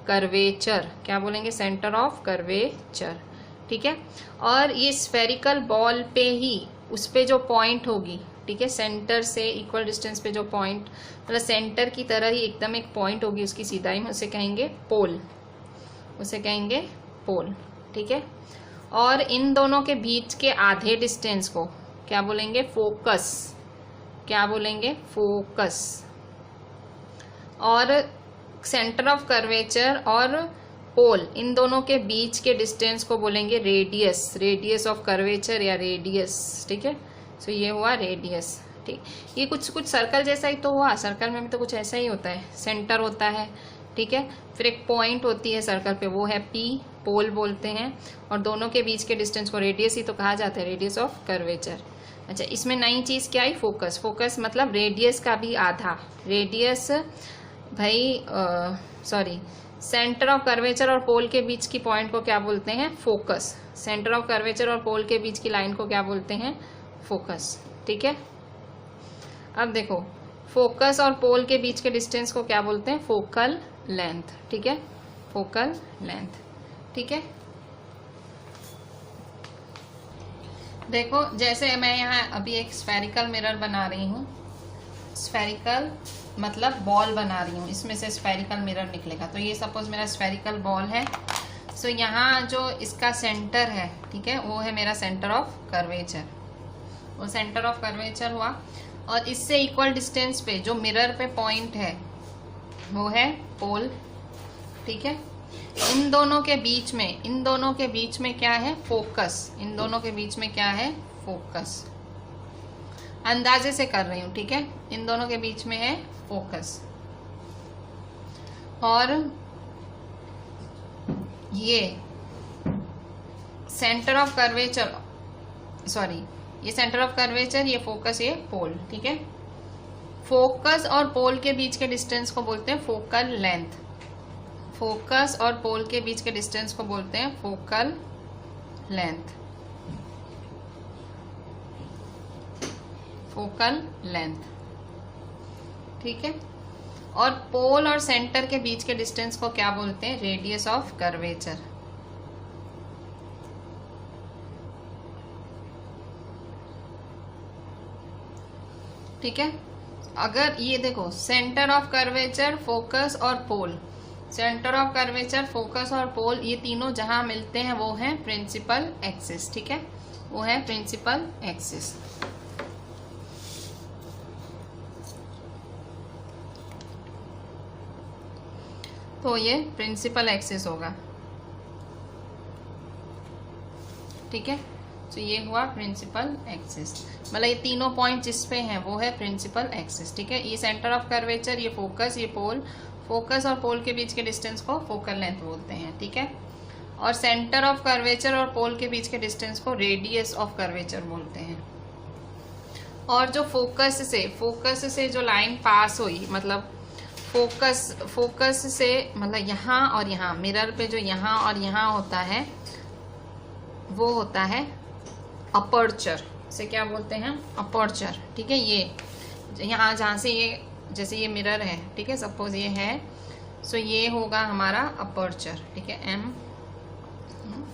कर्वेचर, क्या बोलेंगे? सेंटर ऑफ कर्वेचर, ठीक है। और ये स्फेरिकल बॉल पे ही उस पे जो पॉइंट होगी, ठीक है, सेंटर से इक्वल डिस्टेंस पे जो पॉइंट, मतलब सेंटर की तरह ही एकदम एक पॉइंट होगी उसकी सीधाई में, उसे कहेंगे पोल, उसे कहेंगे पोल, ठीक है। और इन दोनों के बीच के आधे डिस्टेंस को क्या बोलेंगे? फोकस, क्या बोलेंगे? फोकस। और सेंटर ऑफ कर्वेचर और पोल, इन दोनों के बीच के डिस्टेंस को बोलेंगे रेडियस, रेडियस ऑफ कर्वेचर या रेडियस, ठीक है। सो ये हुआ रेडियस, ठीक। ये कुछ सर्कल जैसा ही तो हुआ, सर्कल में भी तो कुछ ऐसा ही होता है, सेंटर होता है, ठीक है, फिर एक पॉइंट होती है सर्कल पे, वो है पी, पोल बोलते हैं, और दोनों के बीच के डिस्टेंस को रेडियस ही तो कहा जाता है, रेडियस ऑफ कर्वेचर। अच्छा, इसमें नई चीज क्या आई? फोकस। फोकस मतलब रेडियस का भी आधा, रेडियस भाई सॉरी, सेंटर ऑफ कर्वेचर और पोल के बीच की पॉइंट को क्या बोलते हैं? फोकस। सेंटर ऑफ कर्वेचर और पोल के बीच की लाइन को क्या बोलते हैं? फोकस, ठीक है। अब देखो फोकस और पोल के बीच के डिस्टेंस को क्या बोलते हैं? फोकल लेंथ, ठीक है, फोकल लेंथ, ठीक है। देखो जैसे मैं यहाँ अभी एक स्फेरिकल मिरर बना रही हूँ, स्फेरिकल मतलब बॉल बना रही हूँ, इसमें से स्फेरिकल मिरर निकलेगा। तो ये सपोज मेरा स्फेरिकल बॉल है, सो यहाँ जो इसका सेंटर है, ठीक है, वो है मेरा सेंटर ऑफ कर्वेचर, वो सेंटर ऑफ कर्वेचर हुआ। और इससे इक्वल डिस्टेंस पे जो मिरर पे पॉइंट है वो है पोल, ठीक है। इन दोनों के बीच में क्या है? फोकस। इन दोनों के बीच में क्या है? फोकस। अंदाजे से कर रही हूं, ठीक है। इन दोनों के बीच में है फोकस। और ये सेंटर ऑफ कर्वेचर, सॉरी, ये सेंटर ऑफ कर्वेचर, ये फोकस, ये पोल, ठीक है। फोकस और पोल के बीच के डिस्टेंस को बोलते हैं फोकल लेंथ। फोकस और पोल के बीच के डिस्टेंस को बोलते हैं फोकल लेंथ, फोकल लेंथ, ठीक है। और पोल और सेंटर के बीच के डिस्टेंस को क्या बोलते हैं? Radius of curvature. ठीक है। अगर ये देखो, सेंटर ऑफ कर्वेचर, फोकस और पोल, सेंटर ऑफ कर्वेचर, फोकस और पोल, ये तीनों जहां मिलते हैं वो है प्रिंसिपल एक्सिस, ठीक है, वो है प्रिंसिपल एक्सिस। तो ये प्रिंसिपल एक्सिस होगा, ठीक है। तो ये हुआ प्रिंसिपल एक्सिस, मतलब ये तीनों पॉइंट जिस पे हैं वो है प्रिंसिपल एक्सिस, ठीक है। ये सेंटर ऑफ कर्वेचर, ये फोकस, ये पोल, फोकस और पोल के बीच के डिस्टेंस को फोकल लेंथ बोलते हैं, ठीक है। और सेंटर ऑफ कर्वेचर और पोल के बीच के डिस्टेंस को रेडियस ऑफ कर्वेचर बोलते हैं। और जो फोकस से जो लाइन पास हुई, मतलब फोकस से, मतलब यहाँ और यहाँ, मिरर पे जो यहाँ और यहाँ होता है वो होता है अपर्चर, से क्या बोलते हैं? अपर्चर, ठीक है। ये यहाँ जहाँ से ये, जैसे ये मिरर है, ठीक है, सपोज ये है, सो ये होगा हमारा अपर्चर, ठीक है, एम,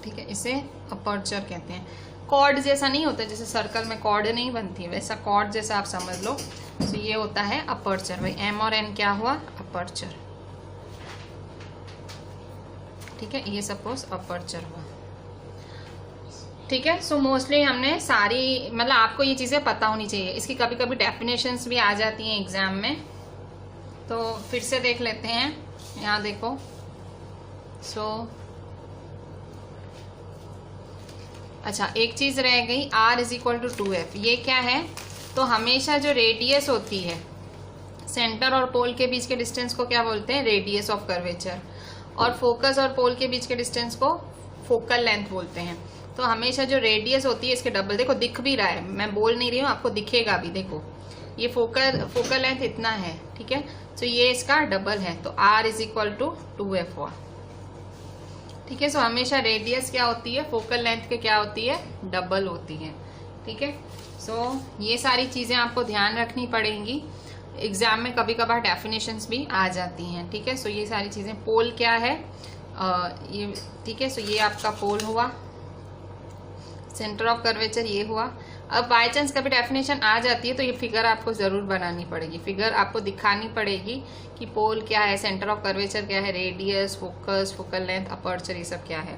ठीक है, इसे अपर्चर कहते हैं। कॉर्ड जैसा नहीं होता, जैसे सर्कल में कॉर्ड नहीं बनती, वैसा कॉर्ड जैसा आप समझ लो। तो ये होता है अपर्चर, भाई एम और एन क्या हुआ? अपर्चर, ठीक है, ये सपोज अपर्चर हुआ, ठीक है। सो मोस्टली हमने सारी, मतलब आपको ये चीज़ें पता होनी चाहिए। इसकी कभी कभी डेफिनेशंस भी आ जाती हैं एग्जाम में, तो फिर से देख लेते हैं। यहाँ देखो, अच्छा एक चीज़ रह गई, R is equal to 2F। ये क्या है? तो हमेशा जो रेडियस होती है सेंटर और पोल के बीच के डिस्टेंस को क्या बोलते हैं? Radius of curvature. और फोकस और पोल के बीच के डिस्टेंस को फोकल लेंथ बोलते हैं। तो हमेशा जो रेडियस होती है इसके डबल, देखो दिख भी रहा है, मैं बोल नहीं रही हूँ, आपको दिखेगा भी, देखो ये फोकल लेंथ इतना है, ठीक है। तो ये इसका डबल है, तो R is equal to 2F हुआ, ठीक है। सो हमेशा रेडियस क्या होती है? फोकल लेंथ के क्या होती है? डबल होती है, ठीक है। सो ये सारी चीजें आपको ध्यान रखनी पड़ेंगी, एग्जाम में कभी कभार डेफिनेशंस भी आ जाती हैं, ठीक है। सो ये सारी चीजें, पोल क्या है ये, ठीक है। सो ये आपका पोल हुआ, सेंटर ऑफ कर्वेचर ये हुआ। अब बाय चांस कभी डेफिनेशन आ जाती है तो ये फिगर आपको जरूर बनानी पड़ेगी, फिगर आपको दिखानी पड़ेगी कि पोल क्या है, सेंटर ऑफ कर्वेचर क्या है, radius, focus, focal length, aperture, ये सब क्या है।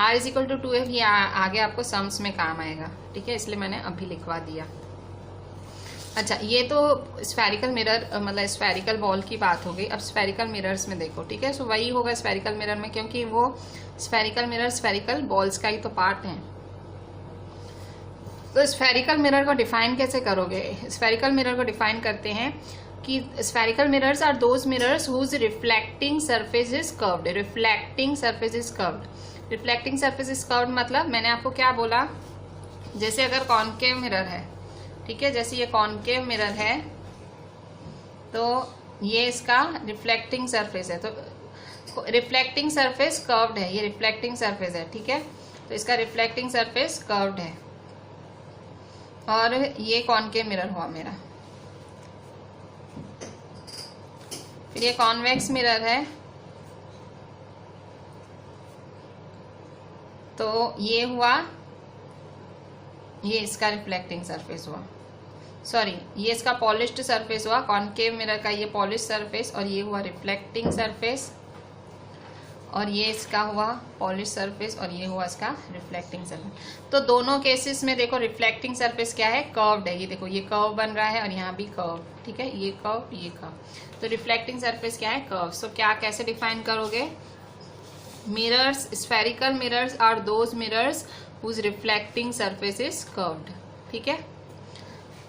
R is equal to 2F, ये आगे आपको सम्स में काम आएगा, ठीक है, इसलिए मैंने अभी लिखवा दिया। अच्छा, ये तो स्फेरिकल मिरर, मतलब स्फेरिकल बॉल की बात हो गई। अब स्फेरिकल मिरर्स में देखो, ठीक है। सो वही होगा स्फेरिकल मिरर में, क्योंकि वो स्फेरिकल मिरर स्फेरिकल बॉल्स का ही तो पार्ट है। तो स्फेरिकल मिरर को डिफाइन कैसे करोगे? स्फेरिकल मिरर को डिफाइन करते हैं कि spherical mirrors are those mirrors whose reflecting surface is curved. Reflecting surface is curved, reflecting surface is curved मतलब मैंने आपको क्या बोला, जैसे अगर कॉनकेव मिरर है, ठीक है, जैसे ये कॉनकेव मिरर है तो ये इसका रिफ्लेक्टिंग सरफेस है, तो रिफ्लेक्टिंग सरफेस कर्व्ड है, ये रिफ्लेक्टिंग सरफेस है, ठीक है। तो इसका रिफ्लेक्टिंग सरफेस कर्व्ड है, और ये कॉनकेव मिरर हुआ मेरा। फिर ये कॉन्वेक्स मिरर है, तो ये हुआ, ये इसका रिफ्लेक्टिंग सरफेस हुआ, सॉरी ये इसका पॉलिश्ड सरफेस हुआ, कॉनकेव मिरर का ये पॉलिश सरफेस, और ये हुआ रिफ्लेक्टिंग सरफेस। और ये इसका हुआ पॉलिश सरफेस और ये हुआ इसका रिफ्लेक्टिंग सरफेस। तो दोनों केसेस में देखो रिफ्लेक्टिंग सरफेस क्या है, कर्व्ड है। ये देखो ये कर्व बन रहा है और यहाँ भी कर्व, ठीक है, ये कर्व ये कर्व। तो रिफ्लेक्टिंग सरफेस क्या है, कर्व। सो क्या कैसे डिफाइन करोगे, mirrors, spherical mirrors are those mirrors whose reflecting surface is curved. ठीक है,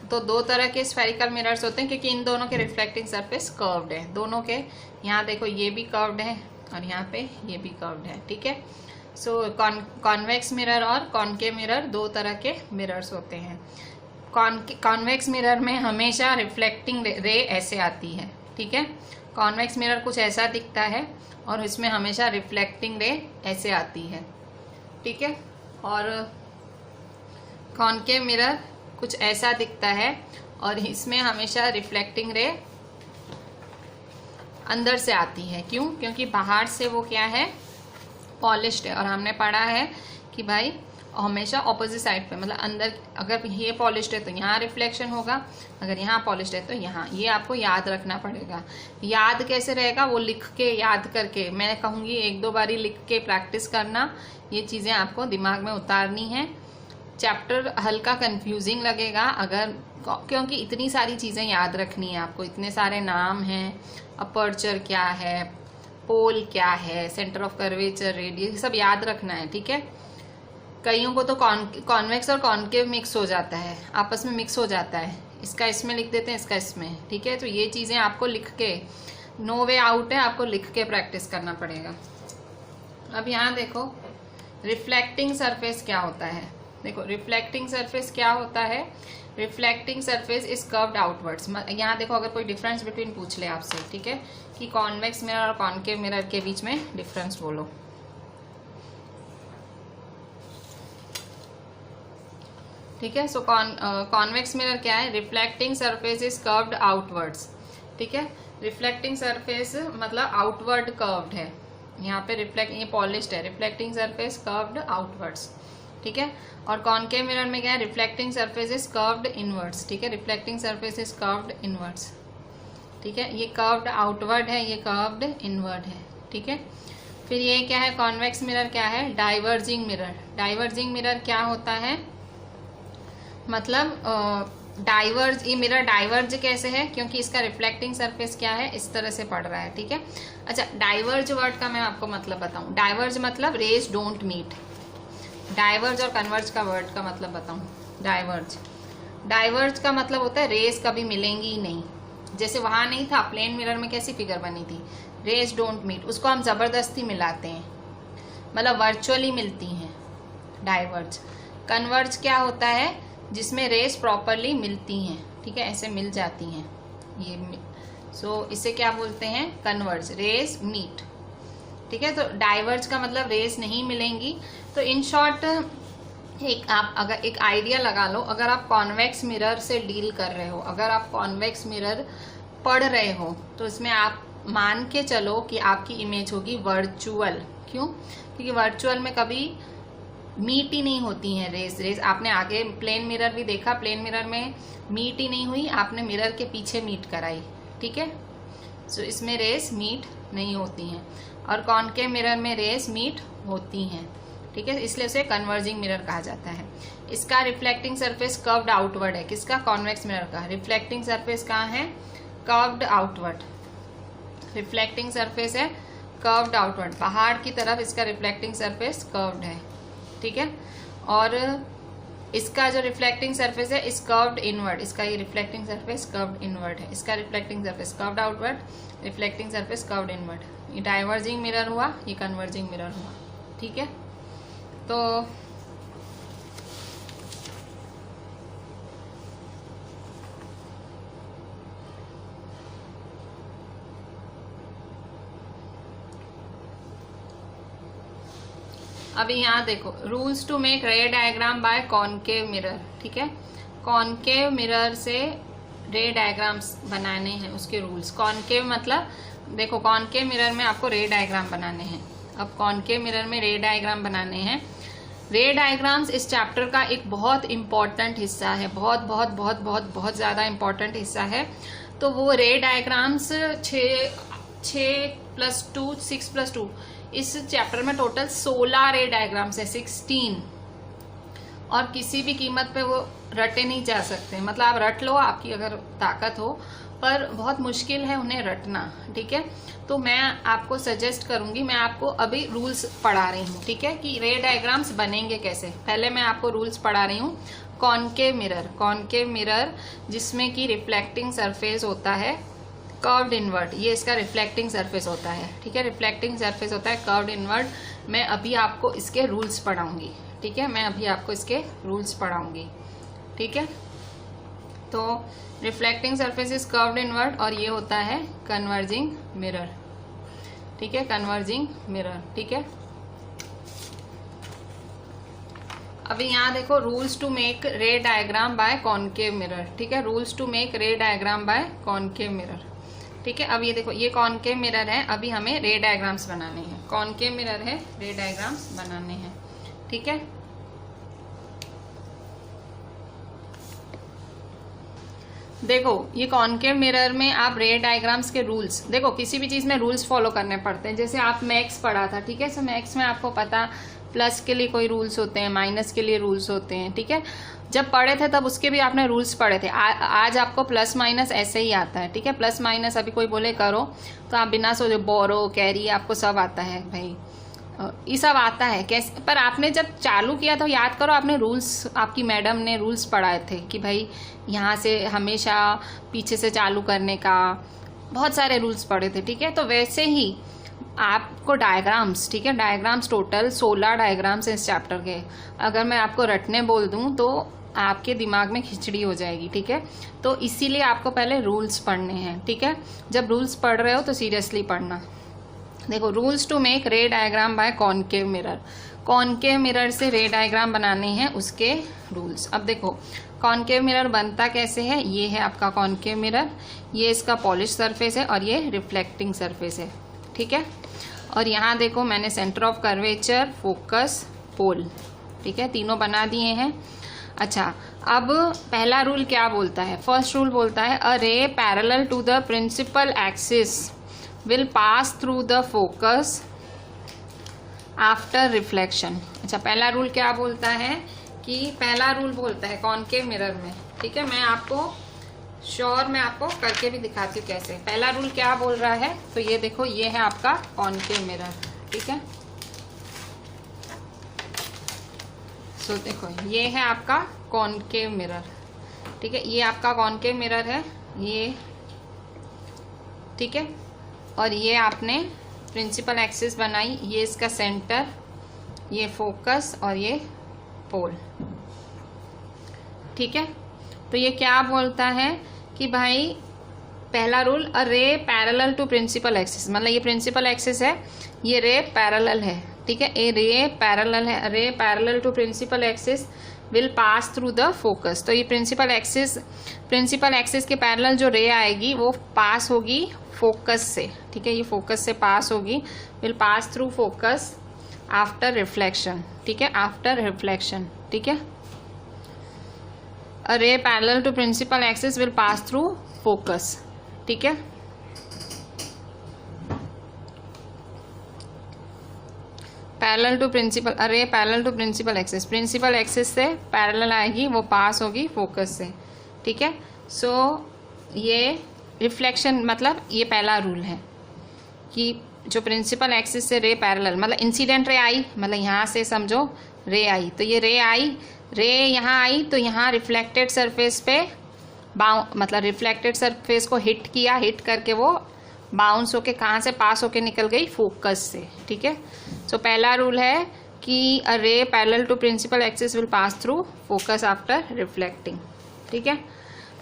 तो दो तरह के स्फेरिकल मिरर्स होते हैं क्योंकि इन दोनों के रिफ्लेक्टिंग सरफेस कर्व्ड है, दोनों के। यहाँ देखो ये भी कर्व्ड है और यहाँ पे ये भी कर्व्ड है। ठीक है, सो कॉन्वेक्स मिरर और कॉनकेव मिरर दो तरह के मिरर्स होते हैं। कॉन्वेक्स मिरर में हमेशा रिफ्लेक्टिंग रे ऐसे आती है। ठीक है, कॉन्वेक्स मिरर कुछ ऐसा दिखता है और इसमें हमेशा रिफ्लेक्टिंग रे ऐसे आती है। ठीक है, और कॉनकेव मिरर कुछ ऐसा दिखता है और इसमें हमेशा रिफ्लेक्टिंग रे अंदर से आती है। क्यों? क्योंकि बाहर से वो क्या है, पॉलिश्ड है। और हमने पढ़ा है कि भाई हमेशा ऑपोजिट साइड पे, मतलब अंदर अगर ये पॉलिश्ड है तो यहाँ रिफ्लेक्शन होगा, अगर यहाँ पॉलिश्ड है तो यहाँ। ये आपको याद रखना पड़ेगा। याद कैसे रहेगा, वो लिख के याद करके, मैं कहूँगी एक दो बारी लिख के प्रैक्टिस करना, ये चीज़ें आपको दिमाग में उतारनी है। चैप्टर हल्का कंफ्यूजिंग लगेगा अगर, क्योंकि इतनी सारी चीज़ें याद रखनी है आपको, इतने सारे नाम हैं, अपर्चर क्या है, पोल क्या है, सेंटर ऑफ कर्वेचर, रेडियस, सब याद रखना है। ठीक है, कईयों को तो कॉन्वेक्स और कॉनकेव मिक्स हो जाता है, आपस में मिक्स हो जाता है, इसका इसमें लिख देते हैं, इसका इसमें। ठीक है, तो ये चीज़ें आपको लिख के, नो वे आउट है, आपको लिख के प्रैक्टिस करना पड़ेगा। अब यहाँ देखो रिफ्लेक्टिंग सरफेस क्या होता है। देखो रिफ्लेक्टिंग सरफेस क्या होता है, reflecting surface is curved outwards. यहाँ देखो अगर कोई डिफरेंस बिटवीन पूछ ले आपसे, ठीक है, कि कॉन्वेक्स मिरर और कॉनकेव मिरर के बीच में डिफरेंस बोलो। ठीक है, सो कॉन्वेक्स मिरर क्या है, reflecting surface is curved outwards. ठीक है, रिफ्लेक्टिंग सरफेस मतलब आउटवर्ड कर्व्ड है। यहाँ पे रिफ्लेक्ट, ये पॉलिश्ड है, रिफ्लेक्टिंग सरफेस कर्व्ड आउटवर्ड्स। ठीक है, और कॉनकेव मिरर में क्या है, reflecting surface is curved inwards. ठीक है, reflecting surface is curved inwards. ठीक है, ये कर्व्ड आउटवर्ड है, ये कर्व्ड इनवर्ड है। ठीक है, फिर ये क्या है, कॉन्वेक्स मिरर क्या है, डाइवर्जिंग मिरर। डाइवर्जिंग मिरर क्या होता है, मतलब डाइवर्ज, ये मिरर डाइवर्ज कैसे है, क्योंकि इसका रिफ्लेक्टिंग सरफेस क्या है, इस तरह से पड़ रहा है। ठीक है, अच्छा डाइवर्ज वर्ड का मैं आपको मतलब बताऊं। डाइवर्ज मतलब रेज डोंट मीट। डाइवर्ज और कन्वर्ज का वर्ड का मतलब बताऊं। डाइवर्ज, डाइवर्ज का मतलब होता है रेज कभी मिलेंगी ही नहीं। जैसे वहां नहीं था, प्लेन मिरर में कैसी फिगर बनी थी, रेज डोंट मीट, उसको हम जबरदस्ती मिलाते हैं, मतलब वर्चुअली मिलती हैं। डाइवर्ज। कन्वर्ज क्या होता है, जिसमें रेज प्रॉपरली मिलती हैं। ठीक है, ऐसे मिल जाती हैं ये, सो इसे क्या बोलते हैं, कन्वर्ज, रेज मीट। ठीक है, तो डाइवर्ज का मतलब रेज नहीं मिलेंगी। तो इन शॉर्ट एक आप अगर एक आइडिया लगा लो, अगर आप कॉन्वेक्स मिरर से डील कर रहे हो, अगर आप कॉन्वेक्स मिरर पढ़ रहे हो, तो इसमें आप मान के चलो कि आपकी इमेज होगी वर्चुअल। क्यों? क्योंकि वर्चुअल में कभी मीट ही नहीं होती हैं रेज। आपने आगे प्लेन मिरर भी देखा, प्लेन मिरर में मीट ही नहीं हुई, आपने मिरर के पीछे मीट कराई। ठीक है, सो इसमें रेज मीट नहीं होती हैं, और कॉनकेव मिरर में रेज मीट होती हैं। ठीक है, इसलिए उसे कन्वर्जिंग मिरर कहा जाता है। इसका रिफ्लेक्टिंग सरफेस कर्व्ड आउटवर्ड है। किसका? कॉन्वेक्स मिरर का। रिफ्लेक्टिंग सरफेस कहाँ है? Curved outward. रिफ्लेक्टिंग सरफेस है कर्व्ड आउटवर्ड, बाहर की तरफ इसका रिफ्लेक्टिंग सरफेस कर्व्ड है। ठीक है, और इसका जो रिफ्लेक्टिंग सरफेस है इस कर्व्ड इनवर्ड, इसका ये रिफ्लेक्टिंग सरफेस कर्व्ड इनवर्ड है, इसका reflecting surface curved outward, reflecting surface curved inward. ये डाइवर्जिंग मिरर हुआ, ये कन्वर्जिंग मिरर हुआ। ठीक है, तो अभी यहाँ देखो, rules to make ray diagram by concave mirror. ठीक है, कॉनकेव मिरर से रे डायग्राम्स बनाने हैं, उसके रूल्स। कॉनकेव मतलब देखो, कॉनकेव मिरर में आपको रे डायग्राम बनाने हैं। अब कॉनकेव मिरर में रे डायग्राम बनाने हैं। रे डायग्राम्स इस चैप्टर का एक बहुत इंपॉर्टेंट हिस्सा है, बहुत बहुत बहुत बहुत बहुत ज़्यादा इंपॉर्टेंट हिस्सा है। तो वो रे डायग्राम्स 6+2 6+2 इस चैप्टर में टोटल 16 रे डायग्राम्स है, 16, और किसी भी कीमत पे वो रटे नहीं जा सकते। मतलब आप रट लो, आपकी अगर ताकत हो, पर बहुत मुश्किल है उन्हें रटना, ठीक है। तो मैं आपको सजेस्ट करूंगी, मैं आपको अभी रूल्स पढ़ा रही हूँ, ठीक है, कि रे डायग्राम्स बनेंगे कैसे। पहले मैं आपको रूल्स पढ़ा रही हूँ। कॉनकेव मिरर जिसमें कि रिफ्लेक्टिंग सरफेस होता है, कर्व्ड इनवर्ट, ये इसका रिफ्लेक्टिंग सरफेस होता है, ठीक है, रिफ्लेक्टिंग सरफेस होता है कर्व्ड इनवर्ट। मैं अभी आपको इसके रूल्स पढ़ाऊंगी, ठीक है, मैं अभी आपको इसके रूल्स पढ़ाऊंगी, ठीक है। तो reflecting surface is curved invert, और ये होता है कन्वर्जिंग मिरर, ठीक है, कन्वर्जिंग मिरर, ठीक है। अभी यहाँ देखो, rules to make ray diagram by concave mirror, ठीक है, rules to make ray diagram by concave mirror, ठीक है। अब ये देखो, ये कॉनकेव मिरर है, अभी हमें रे डायग्राम्स बनाने हैं। कॉनकेव मिरर है, रे डायग्राम्स बनाने हैं, ठीक है। देखो, ये कॉनकेव मिरर में आप रे डायग्राम्स के रूल्स देखो, किसी भी चीज में रूल्स फॉलो करने पड़ते हैं। जैसे आप मैथ्स पढ़ा था, ठीक है, सो मैथ्स में आपको पता प्लस के लिए कोई रूल्स होते हैं, माइनस के लिए रूल्स होते हैं, ठीक है। जब पढ़े थे तब उसके भी आपने रूल्स पढ़े थे। आज आपको प्लस माइनस ऐसे ही आता है, ठीक है। प्लस माइनस अभी कोई बोले करो तो आप बिना सोचे, बोरो, कैरी, आपको सब आता है भाई, ये सब आता है कैसे। पर आपने जब चालू किया तो याद करो, आपने रूल्स, आपकी मैडम ने रूल्स पढ़ाए थे कि भाई यहाँ से हमेशा पीछे से चालू करने का, बहुत सारे रूल्स पढ़े थे, ठीक है। तो वैसे ही आपको डायग्राम्स, ठीक है, डायग्राम्स टोटल 16 डायग्राम्स हैं इस चैप्टर के। अगर मैं आपको रटने बोल दूं तो आपके दिमाग में खिचड़ी हो जाएगी, ठीक है। तो इसीलिए आपको पहले रूल्स पढ़ने हैं, ठीक है। जब रूल्स पढ़ रहे हो तो सीरियसली पढ़ना। देखो, rules to make ray diagram by concave mirror, concave mirror से रे डायग्राम बनाने हैं, उसके रूल्स। अब देखो, कॉनकेव मिरर बनता कैसे है। ये है आपका कॉनकेव मिरर, ये इसका पॉलिश सरफेस है और ये रिफ्लेक्टिंग सरफेस है, ठीक है। और यहाँ देखो, मैंने सेंटर ऑफ कर्वेचर, फोकस, पोल, ठीक है, तीनों बना दिए हैं। अच्छा, अब पहला रूल क्या बोलता है। फर्स्ट रूल बोलता है, a ray parallel to the principal axis will pass through the focus after reflection। अच्छा, पहला रूल क्या बोलता है कि पहला रूल बोलता है कॉनकेव मिरर में, ठीक है। मैं आपको मैं आपको करके भी दिखाती हूँ कैसे। पहला रूल क्या बोल रहा है, तो ये देखो, ये है आपका कॉनकेव मिरर, ठीक है। सो देखो, ये है आपका कॉनकेव मिरर, ठीक है, ये आपका कॉनकेव मिरर है, ये, ठीक है। और ये आपने प्रिंसिपल एक्सिस बनाई, ये इसका सेंटर, ये फोकस और ये पोल, ठीक है। तो ये क्या बोलता है कि भाई पहला rule, a ray parallel to principal axis, मतलब ये प्रिंसिपल एक्सिस है, ये रे पैरेलल है, ठीक है, ये रे पैरेलल है। Ray parallel to principal axis will pass through the focus. तो ये प्रिंसिपल एक्सिस के पैरेलल जो रे आएगी वो पास होगी फोकस से, ठीक है, ये फोकस से पास होगी, will pass through focus after reflection, ठीक है, आफ्टर रिफ्लेक्शन, ठीक है। A ray parallel to principal axis will pass through focus, ठीक है। Parallel to principal, a ray parallel to principal axis, principal axis से पैरेलल आएगी, वो पास होगी फोकस से, ठीक है। सो ये रिफ्लेक्शन, मतलब ये पहला रूल है कि जो प्रिंसिपल एक्सिस से रे पैरेलल, मतलब इंसिडेंट रे आई, मतलब यहाँ से समझो रे आई, तो ये रे आई, रे यहाँ आई, तो यहाँ रिफ्लेक्टेड सरफेस पे मतलब रिफ्लेक्टेड सरफेस को हिट किया, हिट करके वो बाउंस होके कहाँ से पास होके निकल गई, फोकस से, ठीक है। सो पहला रूल है कि a ray parallel to principal axis will pass through focus after reflecting, ठीक है।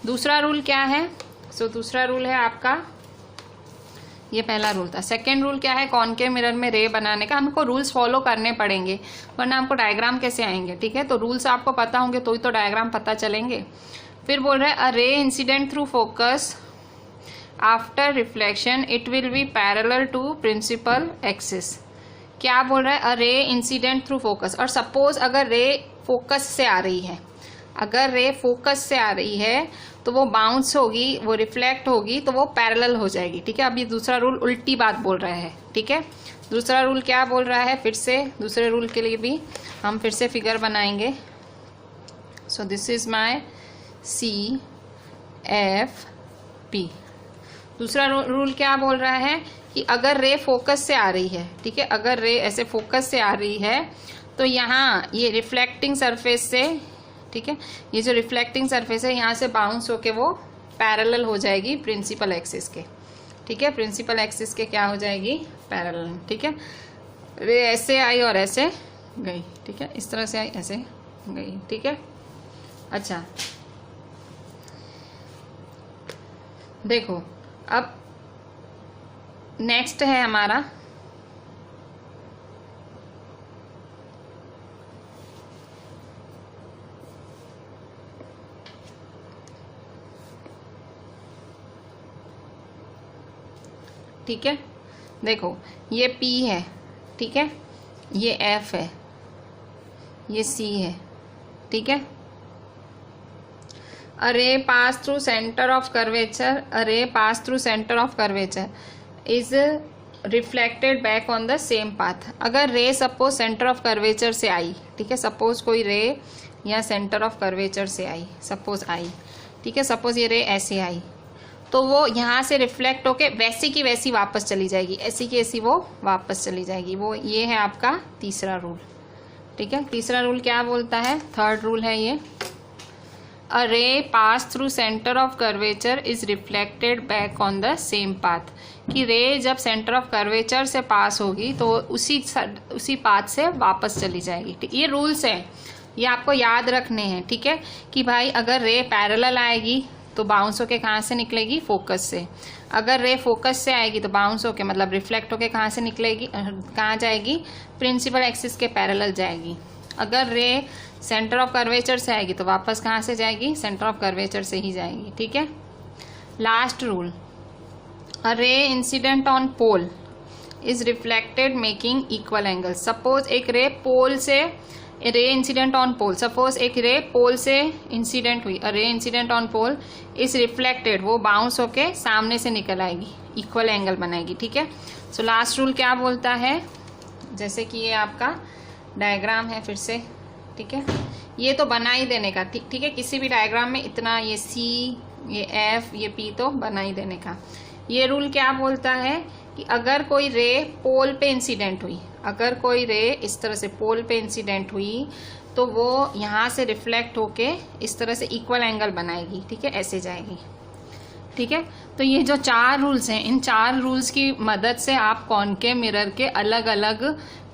दूसरा रूल क्या है, सो दूसरा रूल है आपका, ये पहला रूल था। सेकेंड रूल क्या है, कॉनकेव मिरर में रे बनाने का। हमको रूल्स फॉलो करने पड़ेंगे, वरना हमको डायग्राम कैसे आएंगे, ठीक है। तो रूल्स आपको पता होंगे तो ही तो डायग्राम पता चलेंगे। फिर बोल रहे हैं, a ray incident through focus after reflection it will be parallel to principal axis. क्या बोल रहा है, a ray incident through focus, और सपोज अगर रे फोकस से आ रही है, अगर रे फोकस से आ रही है तो वो बाउंस होगी, वो रिफ्लेक्ट होगी, तो वो पैरेलल हो जाएगी, ठीक है। अब ये दूसरा रूल उल्टी बात बोल रहा है, ठीक है। दूसरा रूल क्या बोल रहा है, फिर से दूसरे रूल के लिए भी हम फिर से फिगर बनाएंगे। So this is my CFP। दूसरा रूल क्या बोल रहा है कि अगर रे फोकस से आ रही है, ठीक है, अगर रे ऐसे फोकस से आ रही है तो यहाँ ये रिफ्लेक्टिंग सरफेस से, ठीक है, ये जो रिफ्लेक्टिंग सरफेस है यहाँ से बाउंस होके वो पैरेलल हो जाएगी प्रिंसिपल एक्सिस के, ठीक है, प्रिंसिपल एक्सिस के क्या हो जाएगी, पैरेलल, ठीक है। रे ऐसे आई और ऐसे गई, ठीक है, इस तरह से आई ऐसे गई, ठीक है। अच्छा देखो अब नेक्स्ट है हमारा ठीक है, देखो ये P है, ठीक है, ये F है, ये C है, ठीक है। A ray pass through center of curvature, a ray pass through center of curvature is reflected back on the same path। अगर रे सपोज सेंटर ऑफ कर्वेचर से आई, ठीक है, सपोज कोई रे या सेंटर ऑफ कर्वेचर से आई, सपोज आई, ठीक है, सपोज ये रे ऐसे आई तो वो यहाँ से रिफ्लेक्ट होके वैसी की वैसी वापस चली जाएगी, ऐसी की ऐसी वो वापस चली जाएगी। वो ये है आपका तीसरा रूल, ठीक है। तीसरा रूल क्या बोलता है, थर्ड रूल है ये, अ रे pass through centre of curvature is reflected back on the same path. कि रे जब सेंटर ऑफ कर्वेचर से पास होगी तो उसी पाथ से वापस चली जाएगी, ठीक। ये रूल्स हैं, ये आपको याद रखने हैं, ठीक है, कि भाई अगर रे पैरेलल आएगी तो बाउंस होके कहाँ से निकलेगी, फोकस से। अगर रे फोकस से आएगी तो बाउंस होके मतलब रिफ्लेक्ट होके कहाँ से निकलेगी, कहाँ जाएगी, प्रिंसिपल एक्सिस के पैरेलल जाएगी। अगर रे सेंटर ऑफ कर्वेचर से आएगी तो वापस कहाँ से जाएगी, सेंटर ऑफ कर्वेचर से ही जाएगी, ठीक है। Last rule, a ray incident on pole is reflected making equal angle. Suppose एक रे पोल से, रे इंसिडेंट ऑन पोल, सपोज एक रे पोल से इंसिडेंट हुई, ray incident on pole is reflected, वो बाउंस होके सामने से निकल आएगी, इक्वल एंगल बनाएगी, ठीक है। सो लास्ट रूल क्या बोलता है, जैसे कि ये आपका डायग्राम है फिर से, ठीक है, ये तो बना ही देने का, ठीक है, किसी भी डायग्राम में इतना ये C, ये F, ये P तो बना ही देने का। ये रूल क्या बोलता है कि अगर कोई रे पोल पे इंसिडेंट हुई, अगर कोई रे इस तरह से पोल पे इंसिडेंट हुई तो वो यहाँ से रिफ्लेक्ट होके इस तरह से इक्वल एंगल बनाएगी, ठीक है, ऐसे जाएगी, ठीक है। तो ये जो 4 रूल्स हैं, इन 4 रूल्स की मदद से आप कॉनकेव मिरर के अलग अलग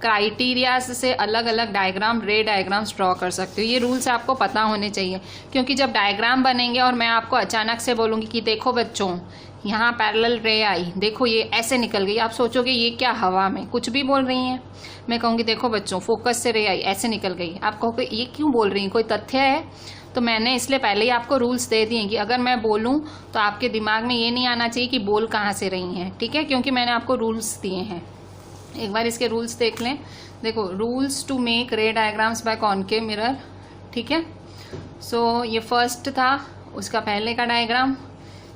क्राइटेरिया से अलग अलग डायग्राम, रे डायग्राम्स ड्रॉ कर सकते हो। ये रूल्स आपको पता होने चाहिए, क्योंकि जब डायग्राम बनेंगे और मैं आपको अचानक से बोलूँगी कि देखो बच्चों यहाँ पैरेलल रे आई, देखो ये ऐसे निकल गई, आप सोचोगे ये क्या हवा में कुछ भी बोल रही हैं। मैं कहूँगी देखो बच्चों फोकस से रे आई, ऐसे निकल गई, आप कहोगे ये क्यों बोल रही हैं, कोई तथ्य है? तो मैंने इसलिए पहले ही आपको रूल्स दे दिए कि अगर मैं बोलूँ तो आपके दिमाग में ये नहीं आना चाहिए कि बोल कहाँ से रही हैं, ठीक है, क्योंकि मैंने आपको रूल्स दिए हैं। एक बार इसके रूल्स देख लें। देखो, rules to make ray diagrams by concave mirror, ठीक है। सो ये फर्स्ट था, उसका पहले का डायग्राम,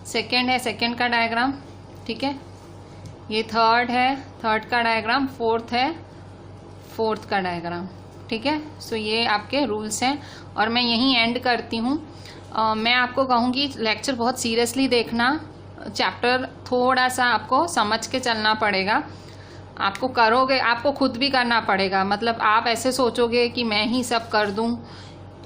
सेकेंड है सेकेंड का डायग्राम, ठीक है, ये थर्ड है थर्ड का डायग्राम, फोर्थ है फोर्थ का डायग्राम, ठीक है। सो ये आपके रूल्स हैं और मैं यहीं एंड करती हूँ। मैं आपको कहूँगी लेक्चर बहुत सीरियसली देखना, चैप्टर थोड़ा सा आपको समझ के चलना पड़ेगा, आपको करोगे, आपको खुद भी करना पड़ेगा, मतलब आप ऐसे सोचोगे कि मैं ही सब कर दूँ,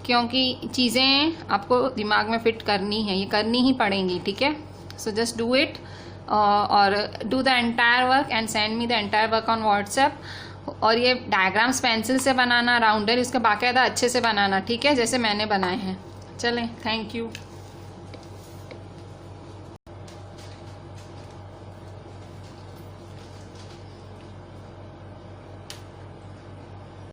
क्योंकि चीज़ें आपको दिमाग में फिट करनी है, ये करनी ही पड़ेंगी, ठीक है। सो जस्ट डू इट और do the entire work and send me the entire work on WhatsApp. और ये डायग्राम्स पेंसिल से बनाना, राउंडर इसका बाकायदा अच्छे से बनाना, ठीक है, जैसे मैंने बनाए हैं। चलें, थैंक यू।